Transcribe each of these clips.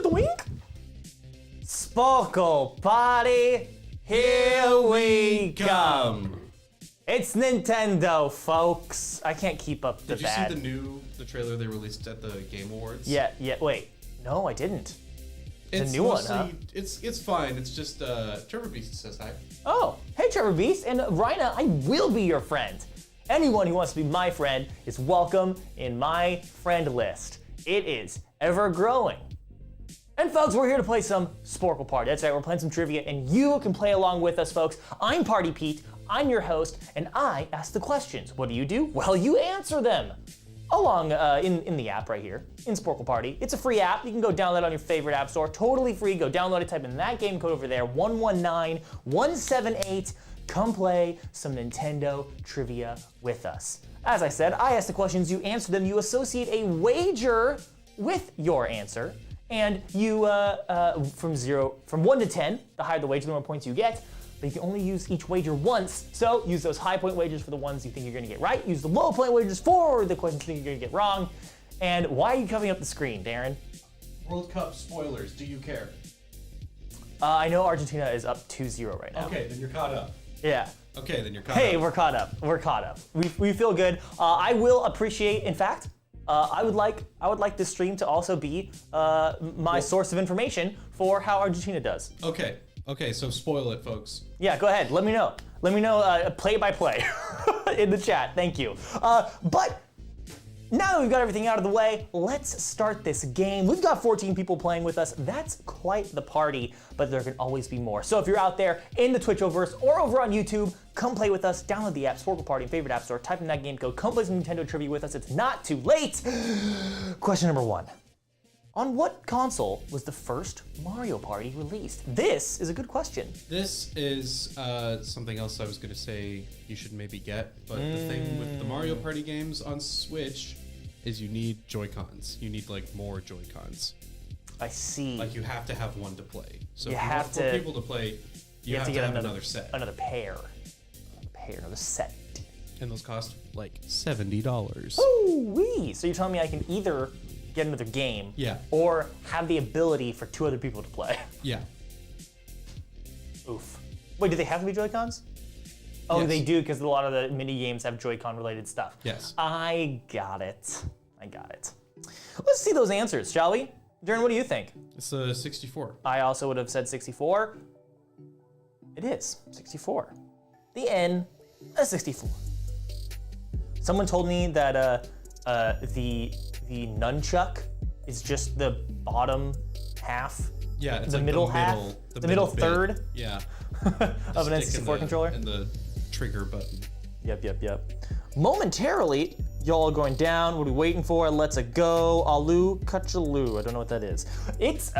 Wink. Sporcle Party, here we come. It's Nintendo, folks. I can't keep up the bad. Did you see the trailer they released at the Game Awards? Yeah, wait. No, I didn't. It's the new one, huh? It's fine. It's just Trevor Beast says hi. Oh, hey Trevor Beast, and Rhina, I will be your friend. Anyone who wants to be my friend is welcome in my friend list. It is ever growing. And folks, we're here to play some Sporcle Party. That's right, we're playing some trivia, and you can play along with us, folks. I'm Party Pete, I'm your host, and I ask the questions. What do? Well, you answer them. Along in the app right here, in Sporcle Party. It's a free app. You can go download it on your favorite app store. Totally free. Go download it, type in that game code over there, 119178. Come play some Nintendo trivia with us. As I said, I ask the questions, you answer them, you associate a wager with your answer, and you, from 1 to 10, the higher the wager, the more points you get. But you can only use each wager once, so use those high point wagers for the ones you think you're gonna get right, use the low point wagers for the questions you think you're gonna get wrong. And why are you covering up the screen, Darren? World Cup spoilers, do you care? I know Argentina is up 2-0 right now. Okay, then you're caught up. Yeah. Okay, then you're caught up. Hey, we're caught up. We're caught up. We feel good. I will appreciate, in fact, I would like this stream to also be my source of information for how Argentina does. Okay, so spoil it, folks. Yeah, go ahead. Let me know. Let me know play by play in the chat. Thank you. But now that we've got everything out of the way, let's start this game. We've got 14 people playing with us. That's quite the party, but there can always be more. So if you're out there in the Twitchoverse or over on YouTube, come play with us. Download the app, Sporcle Party, favorite app store. Type in that game code. Come play some Nintendo trivia with us. It's not too late. Question number 1. On what console was the first Mario Party released? This is a good question. This is something else I was going to say you should maybe get, but the thing with the Mario Party games on Switch is you need Joy-Cons. You need like more Joy-Cons. I see. Like you have to have one to play. So you if you have want to, more people to play, you have to get another set. Another pair, another set. And those cost like $70. Ooh-wee. So you're telling me I can either get another game, or have the ability for 2 other people to play. Yeah. Oof. Wait, do they have to be Joy-Cons? Oh, yes. They do, because a lot of the mini games have Joy-Con related stuff. Yes. I got it. Let's see those answers, shall we? Darren, what do you think? It's a 64. I also would have said 64. It is 64. The N, a 64. Someone told me that the nunchuck is just the bottom half. Yeah, it's the like middle half, the middle third. Bit. Yeah. Of an N64 controller. And the trigger button. Yep. Momentarily, y'all are going down. What are we waiting for? Let's go. Alu Kachaloo. I don't know what that is. It's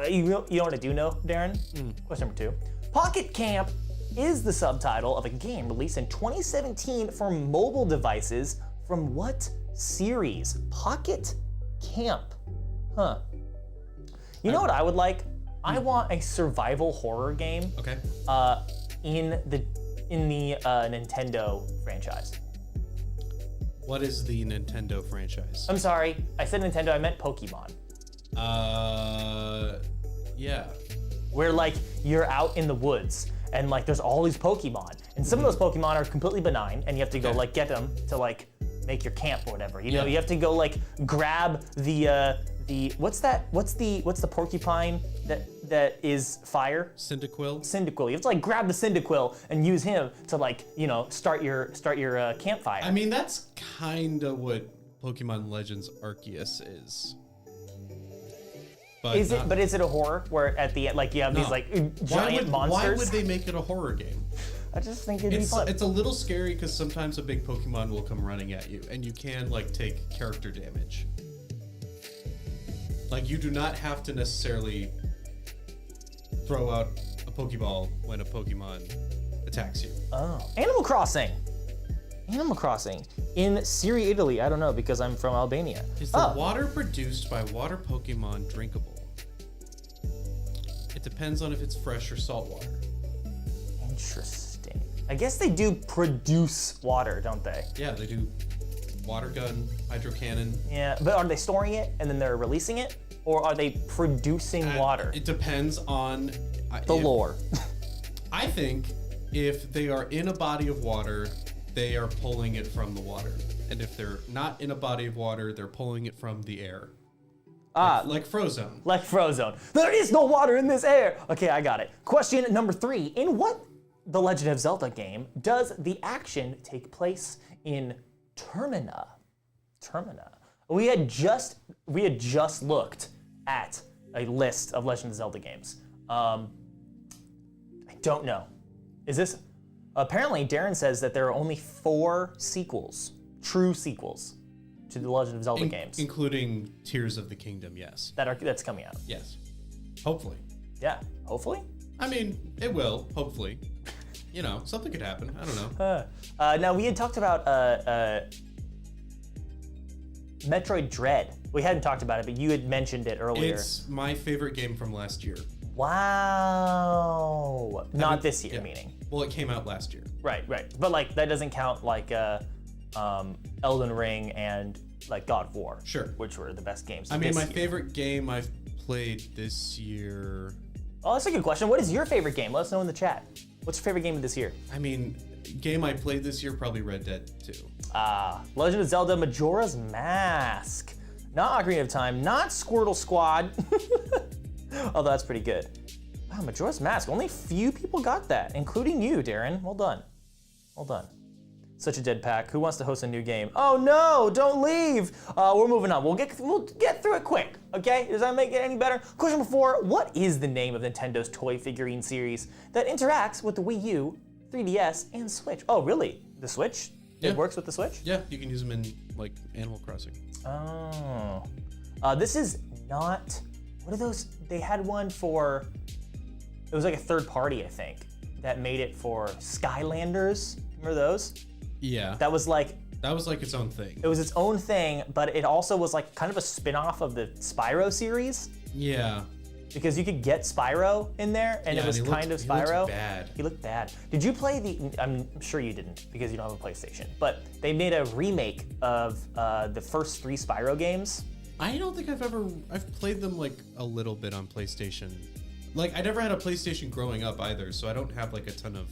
you know what I do know, Darren? Question number 2. Pocket Camp is the subtitle of a game released in 2017 for mobile devices from what series? Pocket Camp. Huh. You know what I would like? I want a survival horror game. Okay. In the Nintendo franchise. What is the Nintendo franchise? I'm sorry, I said Nintendo, I meant Pokemon. Yeah. Where like you're out in the woods and like there's all these Pokemon, and some of those Pokemon are completely benign, and you have to go like get them to like make your camp or whatever. You know, you have to go like grab the what's the porcupine that is fire? Cyndaquil. Cyndaquil. You have to like grab the Cyndaquil and use him to like, you know, start your campfire. I mean, that's kind of what Pokemon Legends Arceus is. But is it a horror where at the end like you have these like giant monsters? Why would they make it a horror game? I just think it'd be fun. It's a little scary because sometimes a big Pokemon will come running at you, and you can like take character damage. Like you do not have to necessarily throw out a Pokeball when a Pokemon attacks you. Oh, Animal Crossing in Syria, Italy. I don't know because I'm from Albania. Is the water produced by water Pokemon drinkable? It depends on if it's fresh or salt water. Interesting. I guess they do produce water, don't they? Yeah, they do. Water gun, hydro cannon. Yeah, but are they storing it and then they're releasing it? or are they producing water? It depends on The lore. I think if they are in a body of water, they are pulling it from the water. And if they're not in a body of water, they're pulling it from the air. Like Frozone. Like Frozone. There is no water in this air. Okay, I got it. Question number 3. In what The Legend of Zelda game does the action take place in Termina? Termina. We had just looked at a list of Legend of Zelda games. I don't know. Is this... Apparently, Darrin says that there are only 4 sequels, true sequels, to the Legend of Zelda games. Including Tears of the Kingdom, yes. That's coming out. Yes. Hopefully. Yeah, hopefully? I mean, it will, hopefully. You know, something could happen. I don't know. Now, we had talked about Metroid Dread. We hadn't talked about it, but you had mentioned it earlier. It's my favorite game from last year. Wow. Not this year, meaning. Well, it came out last year. Right. But like that doesn't count like Elden Ring and like God of War. Sure. Which were the best games. I mean, my favorite game I've played this year. Oh, that's a good question. What is your favorite game? Let us know in the chat. What's your favorite game of this year? I mean, game I played this year, probably Red Dead 2. Legend of Zelda Majora's Mask. Not Ocarina of Time, not Squirtle Squad. Although that's pretty good. Wow, Majora's Mask. Only few people got that, including you, Darrin. Well done. Well done. Such a dead pack. Who wants to host a new game? Oh no, don't leave. We're moving on. We'll get through it quick, okay? Does that make it any better? Question 4, what is the name of Nintendo's toy figurine series that interacts with the Wii U, 3DS, and Switch? Oh, really? The Switch? Yeah. It works with the Switch? Yeah, you can use them in like Animal Crossing. Oh. This is not, what are those? They had one for, it was like a third party, I think, that made it for Skylanders. Remember those? Yeah. That was like its own thing. It was its own thing, but it also was like kind of a spin-off of the Spyro series. Yeah. Because you could get Spyro in there, and it was kind of Spyro. He looked bad. He looked bad. Did you play I'm sure you didn't, because you don't have a PlayStation, but they made a remake of the first 3 Spyro games. I don't think I've played them like a little bit on PlayStation. Like, I never had a PlayStation growing up either, so I don't have like a ton of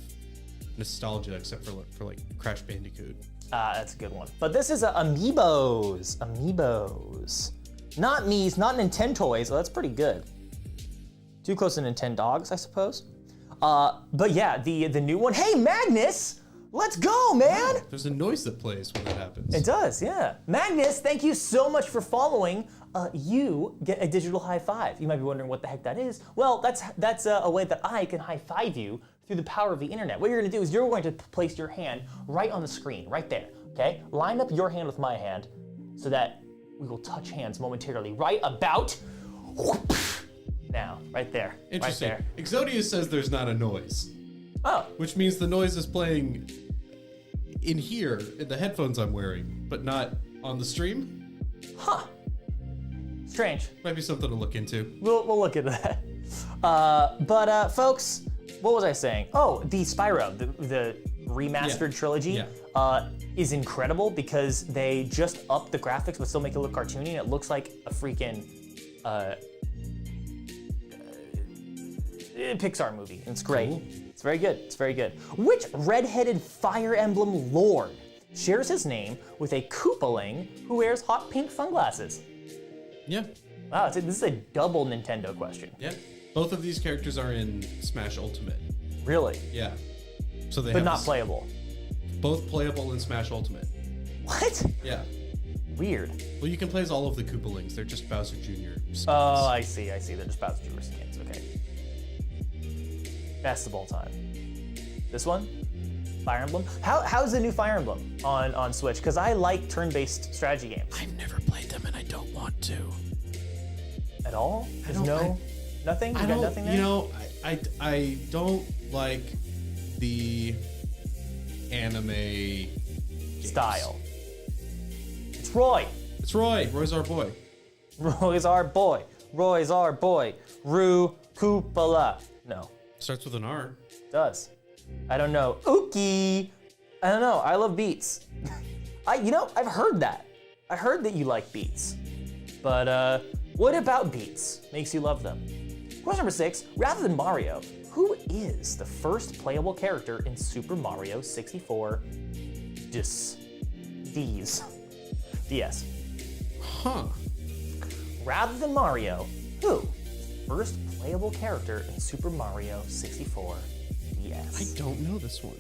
nostalgia except for like Crash Bandicoot. That's a good one. But this is Amiibos. Amiibos. Not Mii's, not Nintendo toys. Well, that's pretty good. Too close to Nintendo dogs, I suppose. But yeah, the new one. Hey, Magnus! Let's go, man! Wow, there's a noise that plays when that happens. It does, yeah. Magnus, thank you so much for following. You get a digital high five. You might be wondering what the heck that is. Well, that's a way that I can high five you through the power of the internet. What you're gonna do is you're going to place your hand right on the screen, right there, okay? Line up your hand with my hand so that we will touch hands momentarily right about now, right there. Interesting. Right there. Exodius says there's not a noise. Oh. Which means the noise is playing in here, in the headphones I'm wearing, but not on the stream? Huh. Strange. Might be something to look into. We'll look into that. But folks, what was I saying? Oh, the Spyro, the remastered trilogy is incredible because they just upped the graphics but still make it look cartoony, and it looks like a freaking Pixar movie. It's great. Cool. It's very good. It's very good. Which red-headed Fire Emblem lord shares his name with a Koopaling who wears hot pink sunglasses? Yeah. Wow, this is a double Nintendo question. Yeah. Both of these characters are in Smash Ultimate. Really? Yeah. So they but not playable. Both playable in Smash Ultimate. What? Yeah. Weird. Well, you can play as all of the Koopalings. They're just Bowser Jr. skins. Oh, I see. They're just Bowser Jr. skins. Okay. Best of all time. This one? Fire Emblem? How's the new Fire Emblem on Switch? Because I like turn-based strategy games. I've never played them and I don't want to. At all? Nothing? You got nothing there? You know, I don't like the anime style. It's Roy. It's Roy. Roy's our boy. Roy's our boy. Roy's our boy. Rue Koopala. No. Starts with an R. Does. I don't know. Ookie. I don't know. I love beats. I've heard that. I heard that you like beats. But What about beats makes you love them? Question number 6, rather than Mario, who is the first playable character in Super Mario 64 DS? Huh. Rather than Mario, who? First playable character in Super Mario 64 DS. I don't know this one.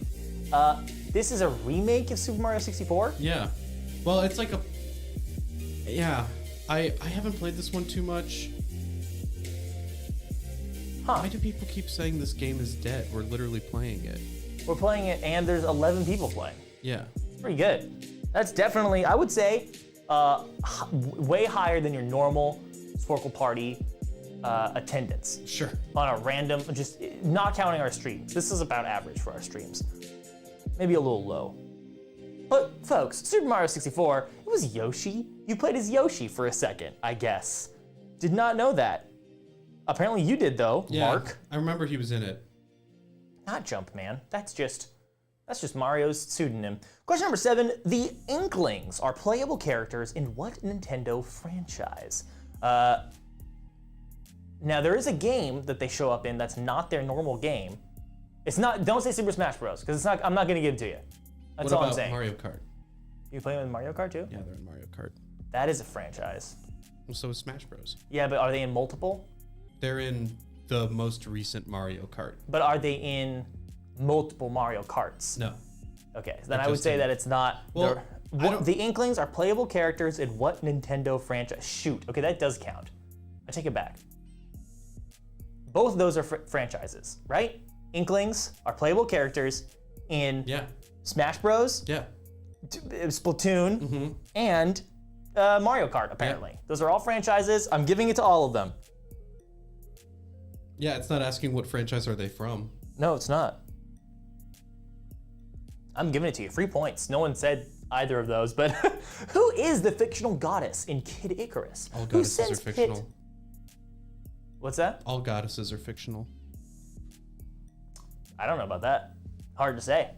This is a remake of Super Mario 64? Yeah. Well, it's like a... Yeah. I haven't played this one too much. Huh. Why do people keep saying this game is dead? We're literally playing it. We're playing it and there's 11 people playing. Yeah. Pretty good. That's definitely, I would say, way higher than your normal Sporcle Party attendance. Sure. On a random, just not counting our streams. This is about average for our streams. Maybe a little low. But folks, Super Mario 64, it was Yoshi. You played as Yoshi for a second, I guess. Did not know that. Apparently you did though, Yeah, Mark. I remember he was in it. Not Jumpman. That's just Mario's pseudonym. Question number 7, the Inklings are playable characters in what Nintendo franchise? Now there is a game that they show up in that's not their normal game. It's not, don't say Super Smash Bros, because it's not, I'm not gonna give it to you. That's all I'm saying. Mario Kart? You playing with Mario Kart too? Yeah, they're in Mario Kart. That is a franchise. Well, so is Smash Bros. Yeah, but are they in multiple? They're in the most recent Mario Kart. But are they in multiple Mario Karts? No. Okay, so then I would say that it's not. Well, the Inklings are playable characters in what Nintendo franchise? Shoot, okay, that does count. I take it back. Both of those are franchises, right? Inklings are playable characters in Smash Bros. Yeah. Splatoon, and Mario Kart, apparently. Those are all franchises. I'm giving it to all of them. Yeah, it's not asking what franchise are they from. No, it's not. I'm giving it to you. 3 points. No one said either of those, but who is the fictional goddess in Kid Icarus? All goddesses are fictional. What's that? All goddesses are fictional. I don't know about that. Hard to say.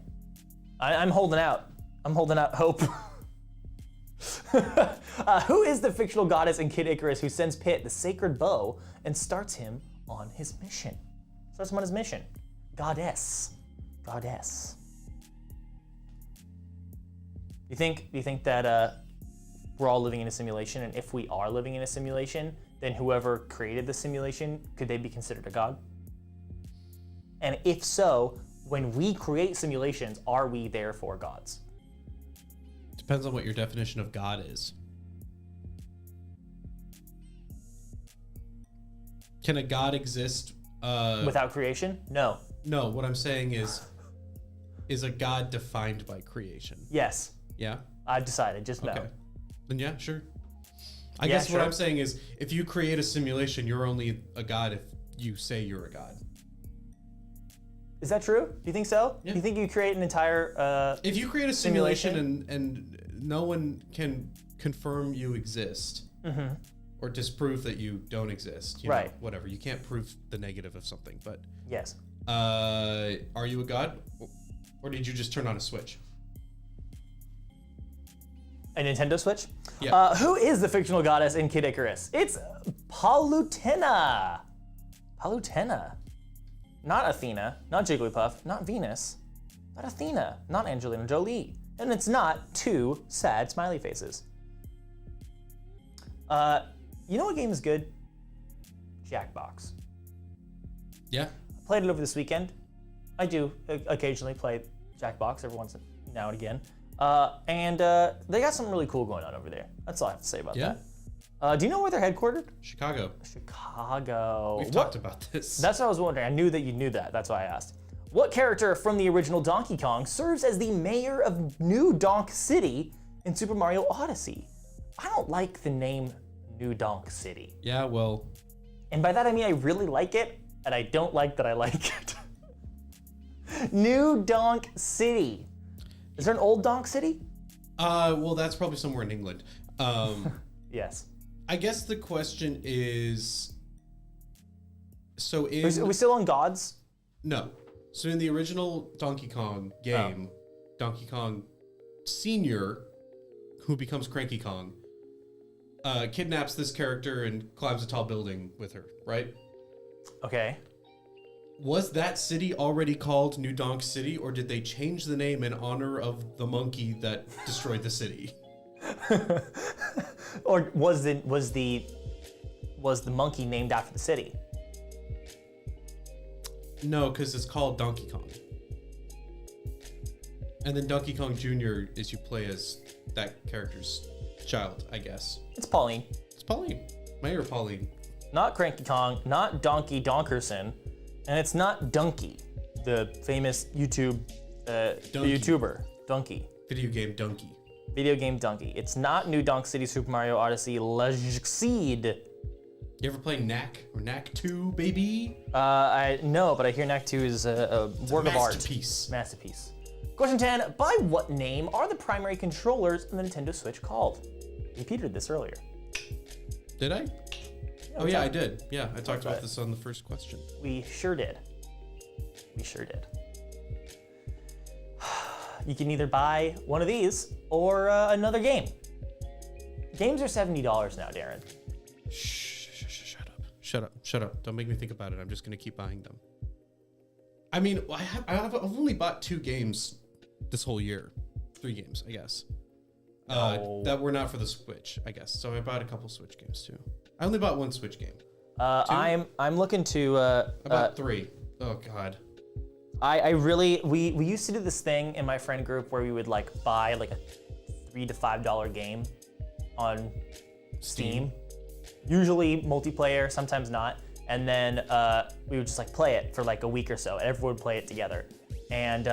I'm holding out. I'm holding out hope. Who is the fictional goddess in Kid Icarus who sends Pit the sacred bow and starts him on his mission? Starts him on his mission. Goddess. Goddess. You think that we're all living in a simulation, and if we are living in a simulation, then whoever created the simulation, could they be considered a god? And if so, when we create simulations, are we therefore gods? Depends on what your definition of God is. Can a god exist without creation? No. No, what I'm saying is a god defined by creation? Yes. Yeah? I've decided, just no. Okay. Then yeah, sure. I guess what I'm saying is, if you create a simulation, you're only a god if you say you're a god. Is that true? Do you think so? Yeah. Do you think you create an entire if you create a simulation and no one can confirm you exist or disprove that you don't exist, you know, whatever. You can't prove the negative of something, but yes. Are you a god, or did you just turn on a switch? A Nintendo Switch? Yeah. Who is the fictional goddess in Kid Icarus? It's Palutena. Palutena. Not Athena, not Jigglypuff, not Venus, not Athena, not Angelina Jolie. And it's not 2 sad smiley faces. You know what game is good? Jackbox. Yeah. I played it over this weekend. I do occasionally play Jackbox every once now and again. And they got something really cool going on over there. That's all I have to say about that. Do you know where they're headquartered? Chicago. Chicago. We've talked about this. That's what I was wondering. I knew that you knew that. That's why I asked. What character from the original Donkey Kong serves as the mayor of New Donk City in Super Mario Odyssey? I don't like the name New Donk City. Yeah, well. And by that I mean I really like it, and I don't like that I like it. New Donk City. Is there an old Donk City? Well, that's probably somewhere in England. Yes. I guess the question is, so Are we still on gods? No. So in the original Donkey Kong game, Donkey Kong Senior, who becomes Cranky Kong, kidnaps this character and climbs a tall building with her, right? Okay. Was that city already called New Donk City, or did they change the name in honor of the monkey that destroyed the city? Or was the monkey named after the city? No, because it's called Donkey Kong. And then Donkey Kong Jr. is you play as that character's child, I guess. It's Pauline. It's Pauline. Mayor Pauline. Not Cranky Kong, not Donkey Donkerson, and it's not Donkey, the famous YouTuber, Donkey. Video game Donkey. Video game Donkey. It's not New Donk City Super Mario Odyssey Legacy. You ever play Knack or Knack 2, baby? No, but I hear Knack 2 is a work of art. Masterpiece. Question 10, by what name are the primary controllers in the Nintendo Switch called? You repeated this earlier. Did I? Oh yeah, I did. Yeah, I talked about this on the first question. We sure did. You can either buy one of these or another game. Games are $70 now, Darrin. Shut up. Don't make me think about it. I'm just gonna keep buying them. I mean, I've only bought 2 games this whole year. 3 games, I guess. That were not for the Switch, I guess. So I bought a couple Switch games too. I only bought 1 Switch game. 2? I'm looking to. I bought 3. Oh God. We used to do this thing in my friend group where we would like buy like a $3 to $5 game on Steam. Usually multiplayer, sometimes not. And then we would just like play it for like a week or so, and everyone would play it together. And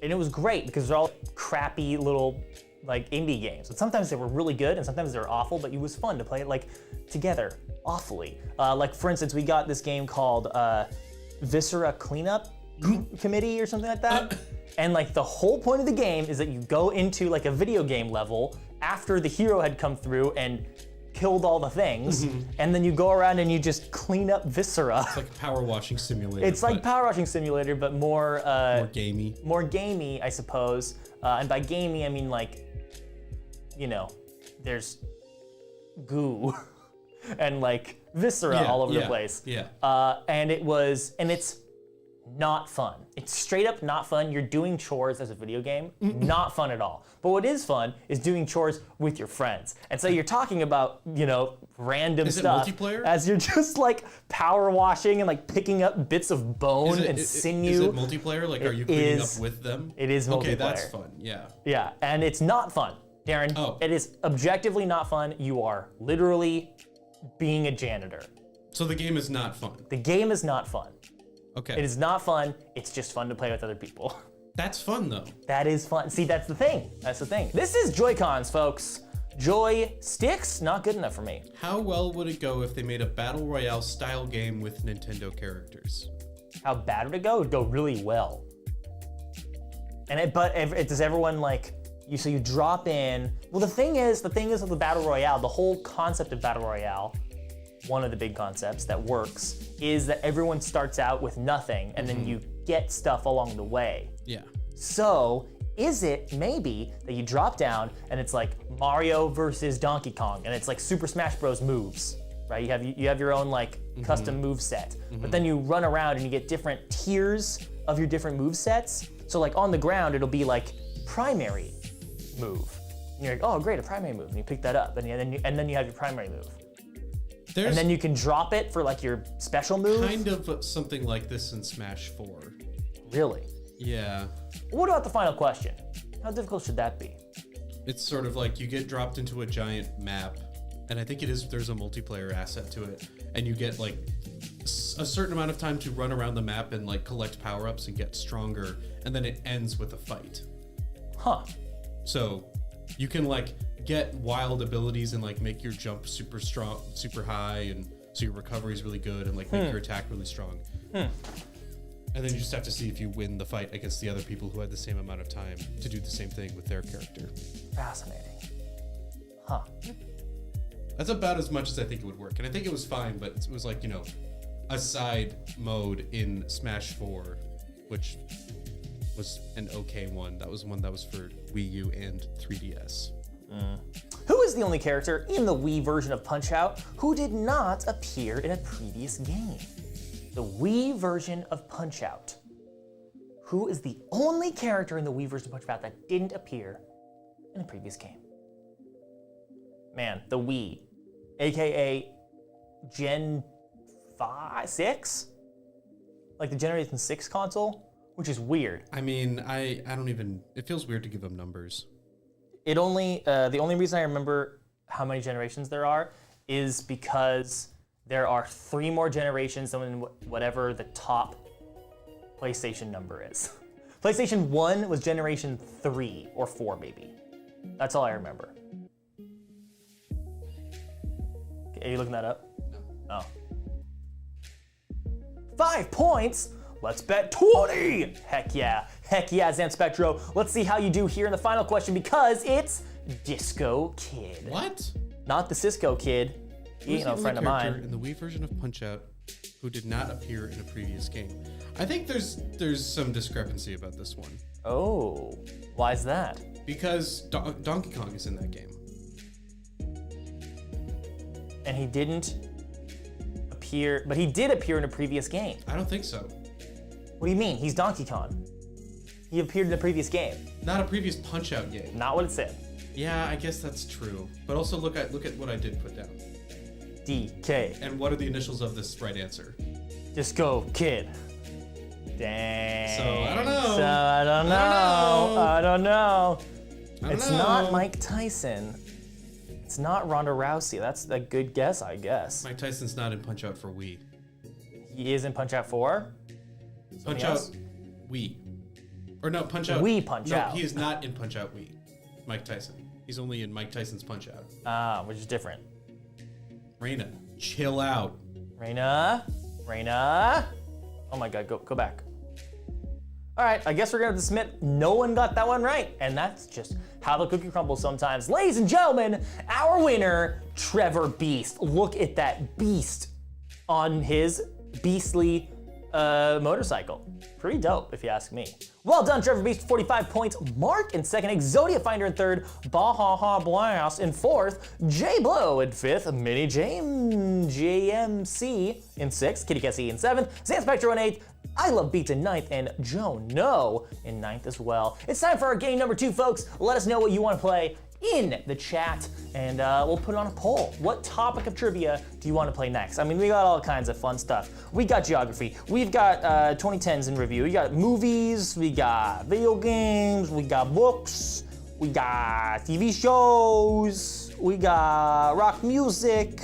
it was great because they're all crappy little like indie games. And sometimes they were really good, and sometimes they were awful. But it was fun to play it like together, awfully. Like for instance, we got this game called Viscera Cleanup Committee or something like that. And like the whole point of the game is that you go into like a video game level after the hero had come through and killed all the things, and then you go around and you just clean up viscera. It's like a power washing simulator. It's like power washing simulator, but more gamey. More gamey, I suppose. And by gamey, I mean like, you know, there's goo and like viscera all over the place. Yeah. And it's not fun. It's straight up not fun. You're doing chores as a video game. Not fun at all. But what is fun is doing chores with your friends. And so you're talking about, you know, random stuff. Is it multiplayer? As you're just like power washing and like picking up bits of bone and sinew. Is it multiplayer? Like, are you cleaning up with them? It is multiplayer. Okay, that's fun. Yeah. Yeah, and it's not fun, Darrin. Oh. It is objectively not fun. You are literally being a janitor. So the game is not fun. The game is not fun. Okay. It is not fun. It's just fun to play with other people. That's fun though. That is fun. See, that's the thing. That's the thing. This is Joy-Cons, folks. Joy-Sticks, not good enough for me. How well would it go if they made a Battle Royale style game with Nintendo characters? How bad would it go? It would go really well. And does everyone like, so you drop in, well the thing is with the Battle Royale, the whole concept of Battle Royale, one of the big concepts that works is that everyone starts out with nothing and then you get stuff along the way. Yeah. So is it maybe that you drop down and it's like Mario versus Donkey Kong and it's like Super Smash Bros. Moves, right? You have your own like custom move set, but then you run around and you get different tiers of your different move sets. So like on the ground, it'll be like primary move. And you're like, oh great, a primary move. And you pick that up and then you have your primary move. And then you can drop it for like your special move. Kind of something like this in Smash 4. Really? Yeah. What about the final question? How difficult should that be? It's sort of like you get dropped into a giant map, and I think there's a multiplayer asset to it, and you get like a certain amount of time to run around the map and like collect power-ups and get stronger, and then it ends with a fight. Huh. So you can like get wild abilities and like make your jump super strong, super high, and so your recovery is really good and like make your attack really strong. And then you just have to see if you win the fight against the other people who had the same amount of time to do the same thing with their character. Fascinating. Huh. That's about as much as I think it would work. And I think it was fine, but it was like, you know, a side mode in Smash 4, which was an okay one. That was one that was for Wii U and 3DS. Who is the only character in the Wii version of Punch-Out who did not appear in a previous game? The Wii version of Punch-Out. Who is the only character in the Wii version of Punch-Out that didn't appear in a previous game? Man, the Wii, AKA Gen 5, 6? Like the Generation 6 console, which is weird. I mean, I don't even, it feels weird to give them numbers. The only reason I remember how many generations there are is because there are 3 more generations than whatever the top PlayStation number is. PlayStation 1 was Generation 3 or 4 maybe. That's all I remember. Okay, are you looking that up? No. Oh. 5 points? Let's bet 20! Heck yeah, Zan Spectro. Let's see how you do here in the final question because it's Disco Kid. What? Not the Cisco Kid. He ain't no friend of mine. In the Wii version of Punch-Out who did not appear in a previous game. I think there's some discrepancy about this one. Oh, why is that? Because Donkey Kong is in that game. And he didn't appear, but he did appear in a previous game. I don't think so. What do you mean? He's Donkey Kong. He appeared in a previous game. Not a previous Punch-Out game. Not what it said. Yeah, I guess that's true. But also look at what I did put down. DK. And what are the initials of this right answer? Disco Kid. Dang. So I don't know. I don't know. It's know. not Mike Tyson. It's not Ronda Rousey. That's a good guess, I guess. Mike Tyson's not in Punch-Out for Wii. He is in Punch-Out 4? Punch-Out Wii. Or no, Punch-Out. Wii Punch-Out. No, he is not in Punch-Out Wii. Mike Tyson. He's only in Mike Tyson's Punch-Out. Ah, which is different. Raina, chill out. Raina. Oh my God, go back. All right, I guess we're gonna have to submit no one got that one right. And that's just how the cookie crumbles sometimes. Ladies and gentlemen, our winner, Trevor Beast. Look at that beast on his beastly motorcycle. Pretty dope, if you ask me. Well done, Trevor Beast, 45 points. Mark in second, Exodia Finder in third, Baja Blast in fourth, J Blow in fifth, Mini JMC in sixth, Kitty Cassie in seventh, Zan Spectro in eighth, I Love Beats in ninth, and Joe No in ninth as well. It's time for our game number 2, folks. Let us know what you want to play in the chat, and we'll put it on a poll. What topic of trivia do you want to play next? I mean, we got all kinds of fun stuff. We got geography, we've got 2010s in review, we got movies, we got video games, we got books, we got TV shows, we got rock music,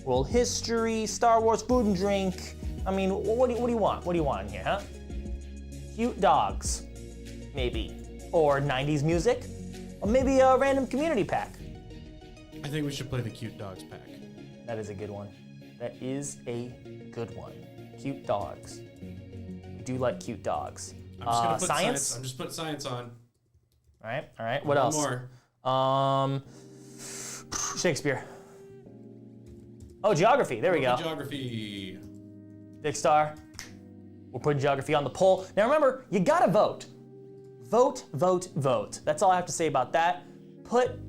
world history, Star Wars, food and drink. I mean, what do you want? What do you want in here, huh? Cute dogs, maybe, or 90s music. Or maybe a random community pack. I think we should play the Cute Dogs pack. That is a good one. That is a good one. Cute dogs. We do like cute dogs. I'm just gonna put science. I'm just putting science on. All right. What else? More. Shakespeare. Oh, geography. There we go. Geography. Big Star. We're putting geography on the poll. Now remember, you gotta vote. Vote, vote, vote. That's all I have to say about that. Put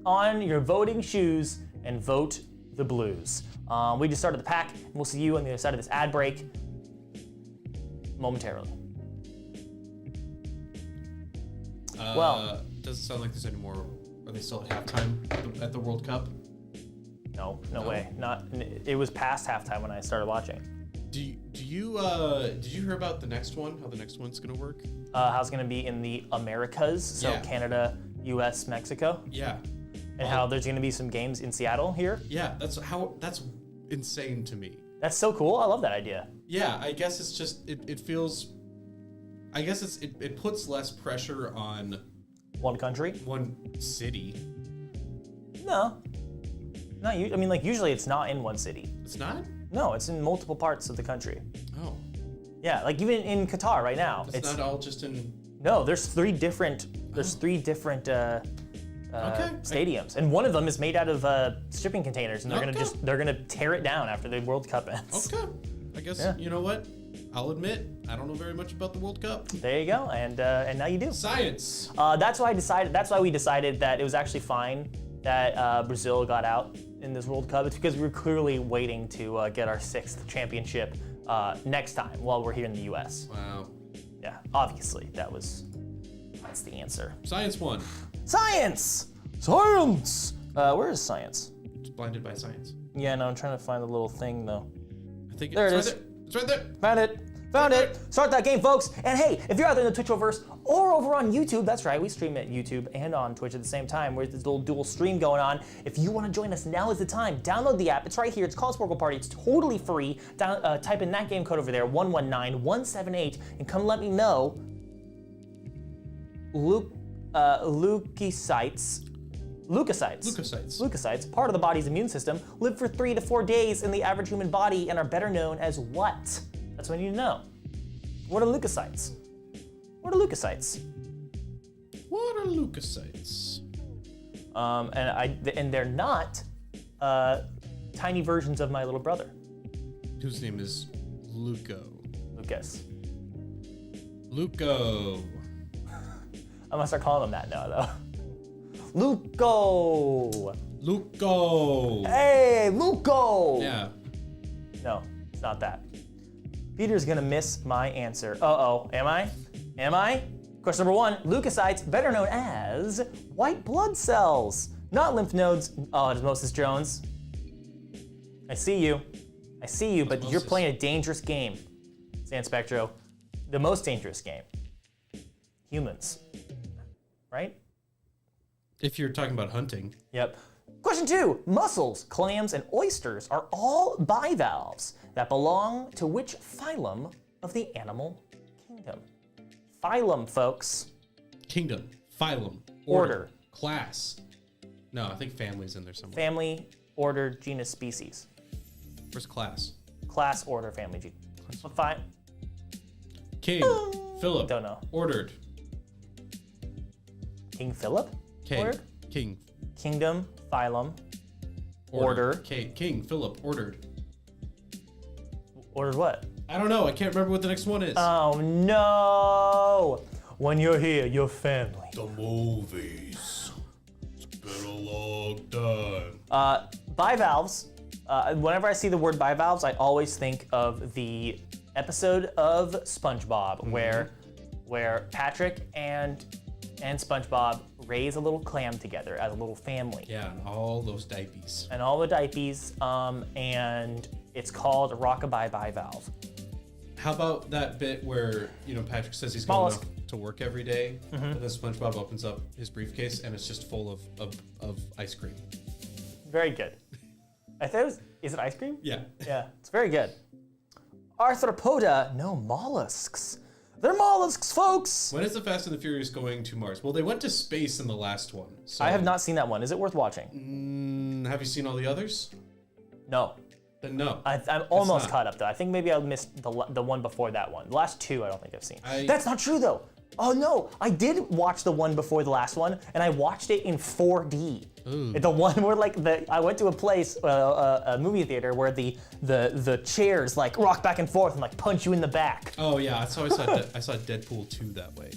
on your voting shoes and vote the blues. We just started the pack, and we'll see you on the other side of this ad break momentarily. Doesn't sound like there's any more. Are they still at halftime at the World Cup? No way. It was past halftime when I started watching. Did you hear about the next one? How the next one's gonna work? How it's gonna be in the Americas, so Yeah. Canada, US, Mexico, Yeah. and how there's gonna be some games in Seattle here. Yeah, that's insane to me. That's so cool. I love that idea. Yeah, I guess it's just it feels. I guess it puts less pressure on One country? one city. No. I mean, like usually it's not in one city. It's not? No, it's in multiple parts of the country. Oh. Yeah, like even in Qatar right now. It's not all just in. No, there's three different stadiums, and one of them is made out of shipping containers, and they're gonna tear it down after the World Cup ends. Okay. I guess Yeah. you know what? I'll admit, I don't know very much about the World Cup. There you go, and now you do. Science. That's why we decided that it was actually fine that Brazil got out in this World Cup. It's because we were clearly waiting to get our 6th championship next time while we're here in the U.S. Wow. Yeah, obviously that's the answer. Science won. Science! Science! Where is science? It's blinded by science. Yeah, no, I'm trying to find the little thing though. I think There it it's is. right there. It's right there. Found it. Found it. Start that game, folks. And hey, if you're out there in the Twitchoverse or over on YouTube, that's right, we stream at YouTube and on Twitch at the same time. We're this little dual stream going on. If you want to join us, now is the time. Download the app. It's right here. It's called Sporcle Party. It's totally free. Type in that game code over there, 119178, and come let me know. Leukocytes, part of the body's immune system, live for 3 to 4 days in the average human body and are better known as what? That's what I need to know. What are leukocytes? What are leukocytes? What are leukocytes? And they're not tiny versions of my little brother. Whose name is Lucas. Luco. I'm gonna start calling him that now, though. Luco. Hey, Luco. Yeah. No, it's not that. Peter's gonna miss my answer. Uh-oh, am I? Question number 1, leukocytes, better known as white blood cells, not lymph nodes. Oh, Osmosis Jones. I see you, but you're playing a dangerous game, San Spectro. The most dangerous game. Humans, right? If you're talking about hunting. Yep. Question 2, mussels, clams, and oysters are all bivalves that belong to which phylum of the animal kingdom? Phylum, folks. Kingdom, phylum, Order. Class. No, I think family's in there somewhere. Family, order, genus, species. Where's class? Class, order, family, genus. King, Philip. Don't know. Ordered. King Philip? Ordered? King. Kingdom, phylum, order. King, Philip, ordered. Ordered what? I don't know. I can't remember what the next one is. Oh no! When you're here, your family. The movies. It's been a long time. Bivalves. Whenever I see the word bivalves, I always think of the episode of SpongeBob where Patrick and SpongeBob raise a little clam together as a little family. Yeah, and all those diapies. And all the diapies, and it's called Rockabye Bivalve. How about that bit where, Patrick says he's going off to work every day, and then SpongeBob opens up his briefcase and it's just full of ice cream. Very good. I thought is it ice cream? Yeah. Yeah, it's very good. Arthropoda, no mollusks. They're mollusks, folks! When is the Fast and the Furious going to Mars? Well, they went to space in the last one. So. I have not seen that one. Is it worth watching? Have you seen all the others? No. Then no. I'm almost caught up, though. I think maybe I missed the one before that one. The last 2 I don't think I've seen. That's not true, though. Oh, no. I did watch the one before the last one, and I watched it in 4D. Ooh. The one where I went to a place, a movie theater, where the chairs rock back and forth and punch you in the back. Oh yeah, that's how I saw Deadpool 2 that way.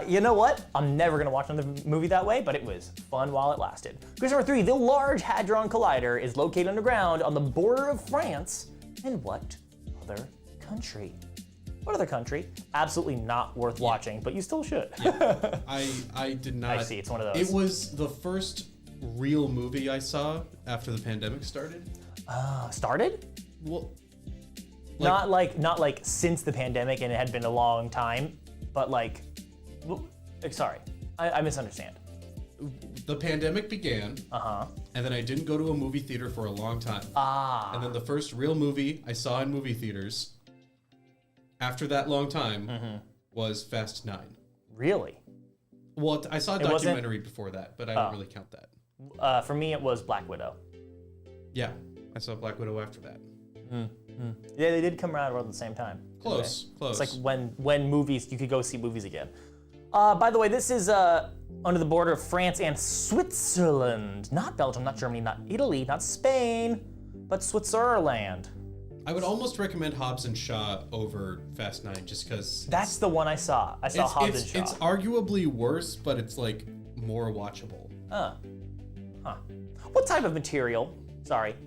You know what? I'm never gonna watch another movie that way, but it was fun while it lasted. Question number 3: the Large Hadron Collider is located underground on the border of France. In what other country? What other country? Absolutely not worth watching, but you still should. Yeah. I did not. I see. It's one of those. It was the first real movie I saw after the pandemic started. Started? Well, not like since the pandemic and it had been a long time, but sorry, I misunderstand. The pandemic began. And then I didn't go to a movie theater for a long time. And then the first real movie I saw in movie theaters after that long time was Fast 9. Really? Well, I saw a documentary before that, but I don't really count that. For me, it was Black Widow. Yeah, I saw Black Widow after that. Yeah, they did come around the same time. Close. It's like when movies, you could go see movies again. By the way, this is under the border of France and Switzerland. Not Belgium, not Germany, not Italy, not Spain, but Switzerland. I would almost recommend Hobbs and Shaw over Fast 9 just because... That's the one I saw. I saw Hobbs and Shaw. It's arguably worse, but it's like more watchable. Huh. What type of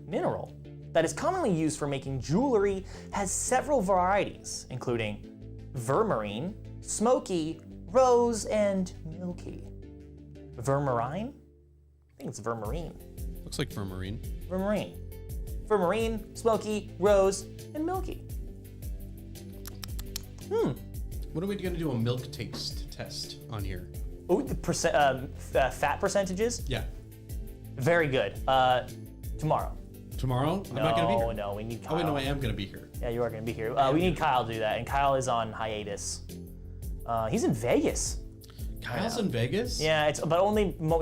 mineral, that is commonly used for making jewelry has several varieties, including vermarine, smoky, rose, and milky. Vermarine? I think it's vermarine. Looks like vermarine. Vermarine, smoky, rose, and milky. When are we going to do a milk taste test on here? Oh, the fat percentages? Yeah. Very good. Tomorrow. Tomorrow? I'm not going to be here. No, we need Kyle. Oh, wait, no, I am going to be here. Yeah, you are going to be here. We need Kyle to do that, and Kyle is on hiatus. He's in Vegas. Kyle's in Vegas? Yeah,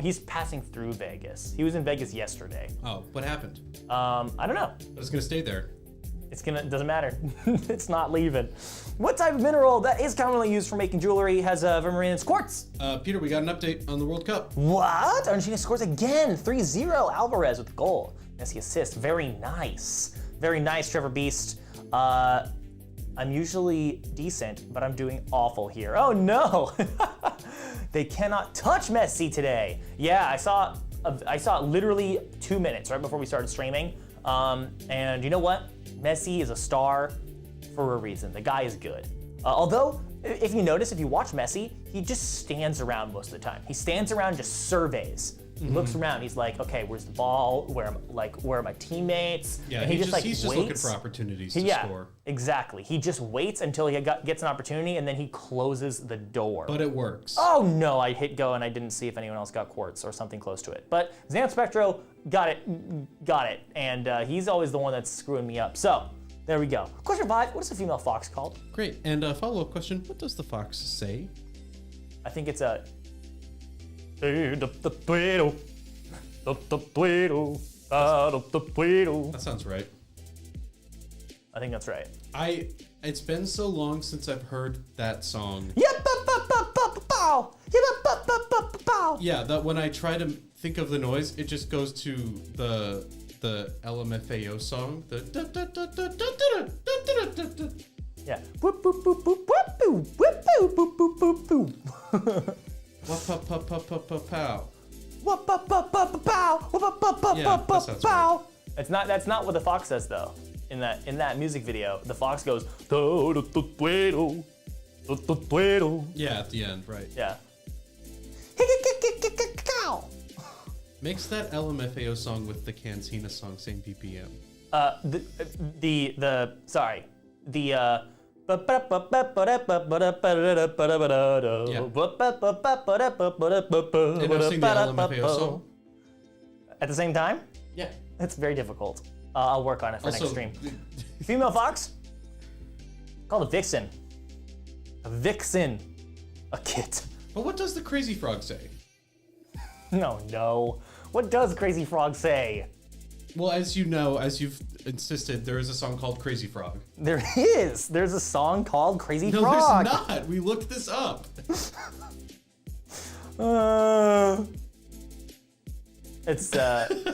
he's passing through Vegas. He was in Vegas yesterday. Oh, what happened? I don't know. But it's going to stay there. Doesn't matter. It's not leaving. What type of mineral that is commonly used for making jewelry has vermarine and quartz? Peter, we got an update on the World Cup. What? Argentina scores again. 3-0. Alvarez with the goal. Messi assist. Very nice. Very nice, Trevor Beast. I'm usually decent, but I'm doing awful here. Oh no! They cannot touch Messi today. Yeah, I saw it literally 2 minutes right before we started streaming. And you know what? Messi is a star for a reason. The guy is good. Although, if you notice, if you watch Messi, he just stands around most of the time. He stands around, just surveys. He looks around. He's like, okay, where's the ball? Where are my teammates? Yeah, and he's just waits. looking for opportunities to score. Exactly. He just waits until he gets an opportunity, and then he closes the door. But it works. Oh no, I hit go and I didn't see if anyone else got quartz or something close to it. But Xan Spectro got it, and he's always the one that's screwing me up. So there we go. Question 5: what is a female fox called? Great. And follow-up question: what does the fox say? I think it's a. That sounds right. I think that's right. It's been so long since I've heard that song. Yeah, that when I try to think of the noise, it just goes to the LMFAO song. Yeah. Pow. That's not what the fox says though. In that music video, the fox goes. Yeah, at the end, right? Yeah. Makes that LMFAO song with the Cantina song same BPM. Yeah. And I've seen the LMFAO song. At the same time? Yeah. It's very difficult. I'll work on it for next stream. Female fox? Called a vixen. A vixen. A kit. But what does the crazy frog say? No. What does Crazy Frog say? Well, as you know, as you've insisted, there is a song called Crazy Frog. There is. There's a song called Crazy No, Frog. there's not. We looked this up. It's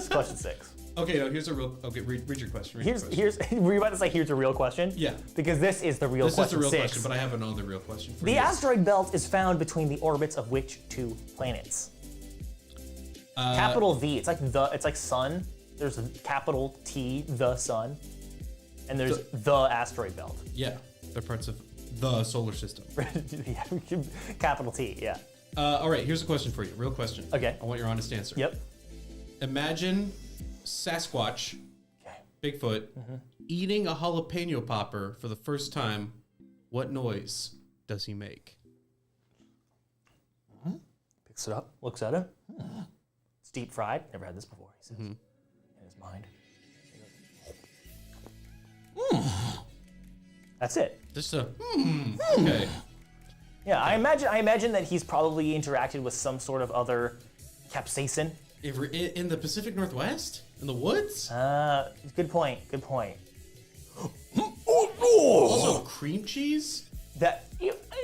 question 6. Okay, no, here's a real. Okay, read your question. Were you about to say here's a real question? Yeah. Because this is the real question. This is the real 6. question, but I have another real question for you. The asteroid belt is found between the orbits of which 2 planets? Capital V. It's like sun. There's a capital T, the sun, and there's the asteroid belt. Yeah, they're parts of the solar system. Yeah, capital T. Yeah. All right, here's a question for you. Real question. Okay. I want your honest answer. Yep. Imagine Sasquatch, Bigfoot, eating a jalapeno popper for the first time. What noise does he make? Picks it up, looks at it. It's deep fried. Never had this before, he says. In his mind. That's it. Just a okay. Yeah, I imagine that he's probably interacted with some sort of other capsaicin. In the Pacific Northwest? In the woods? Good point. Also cream cheese?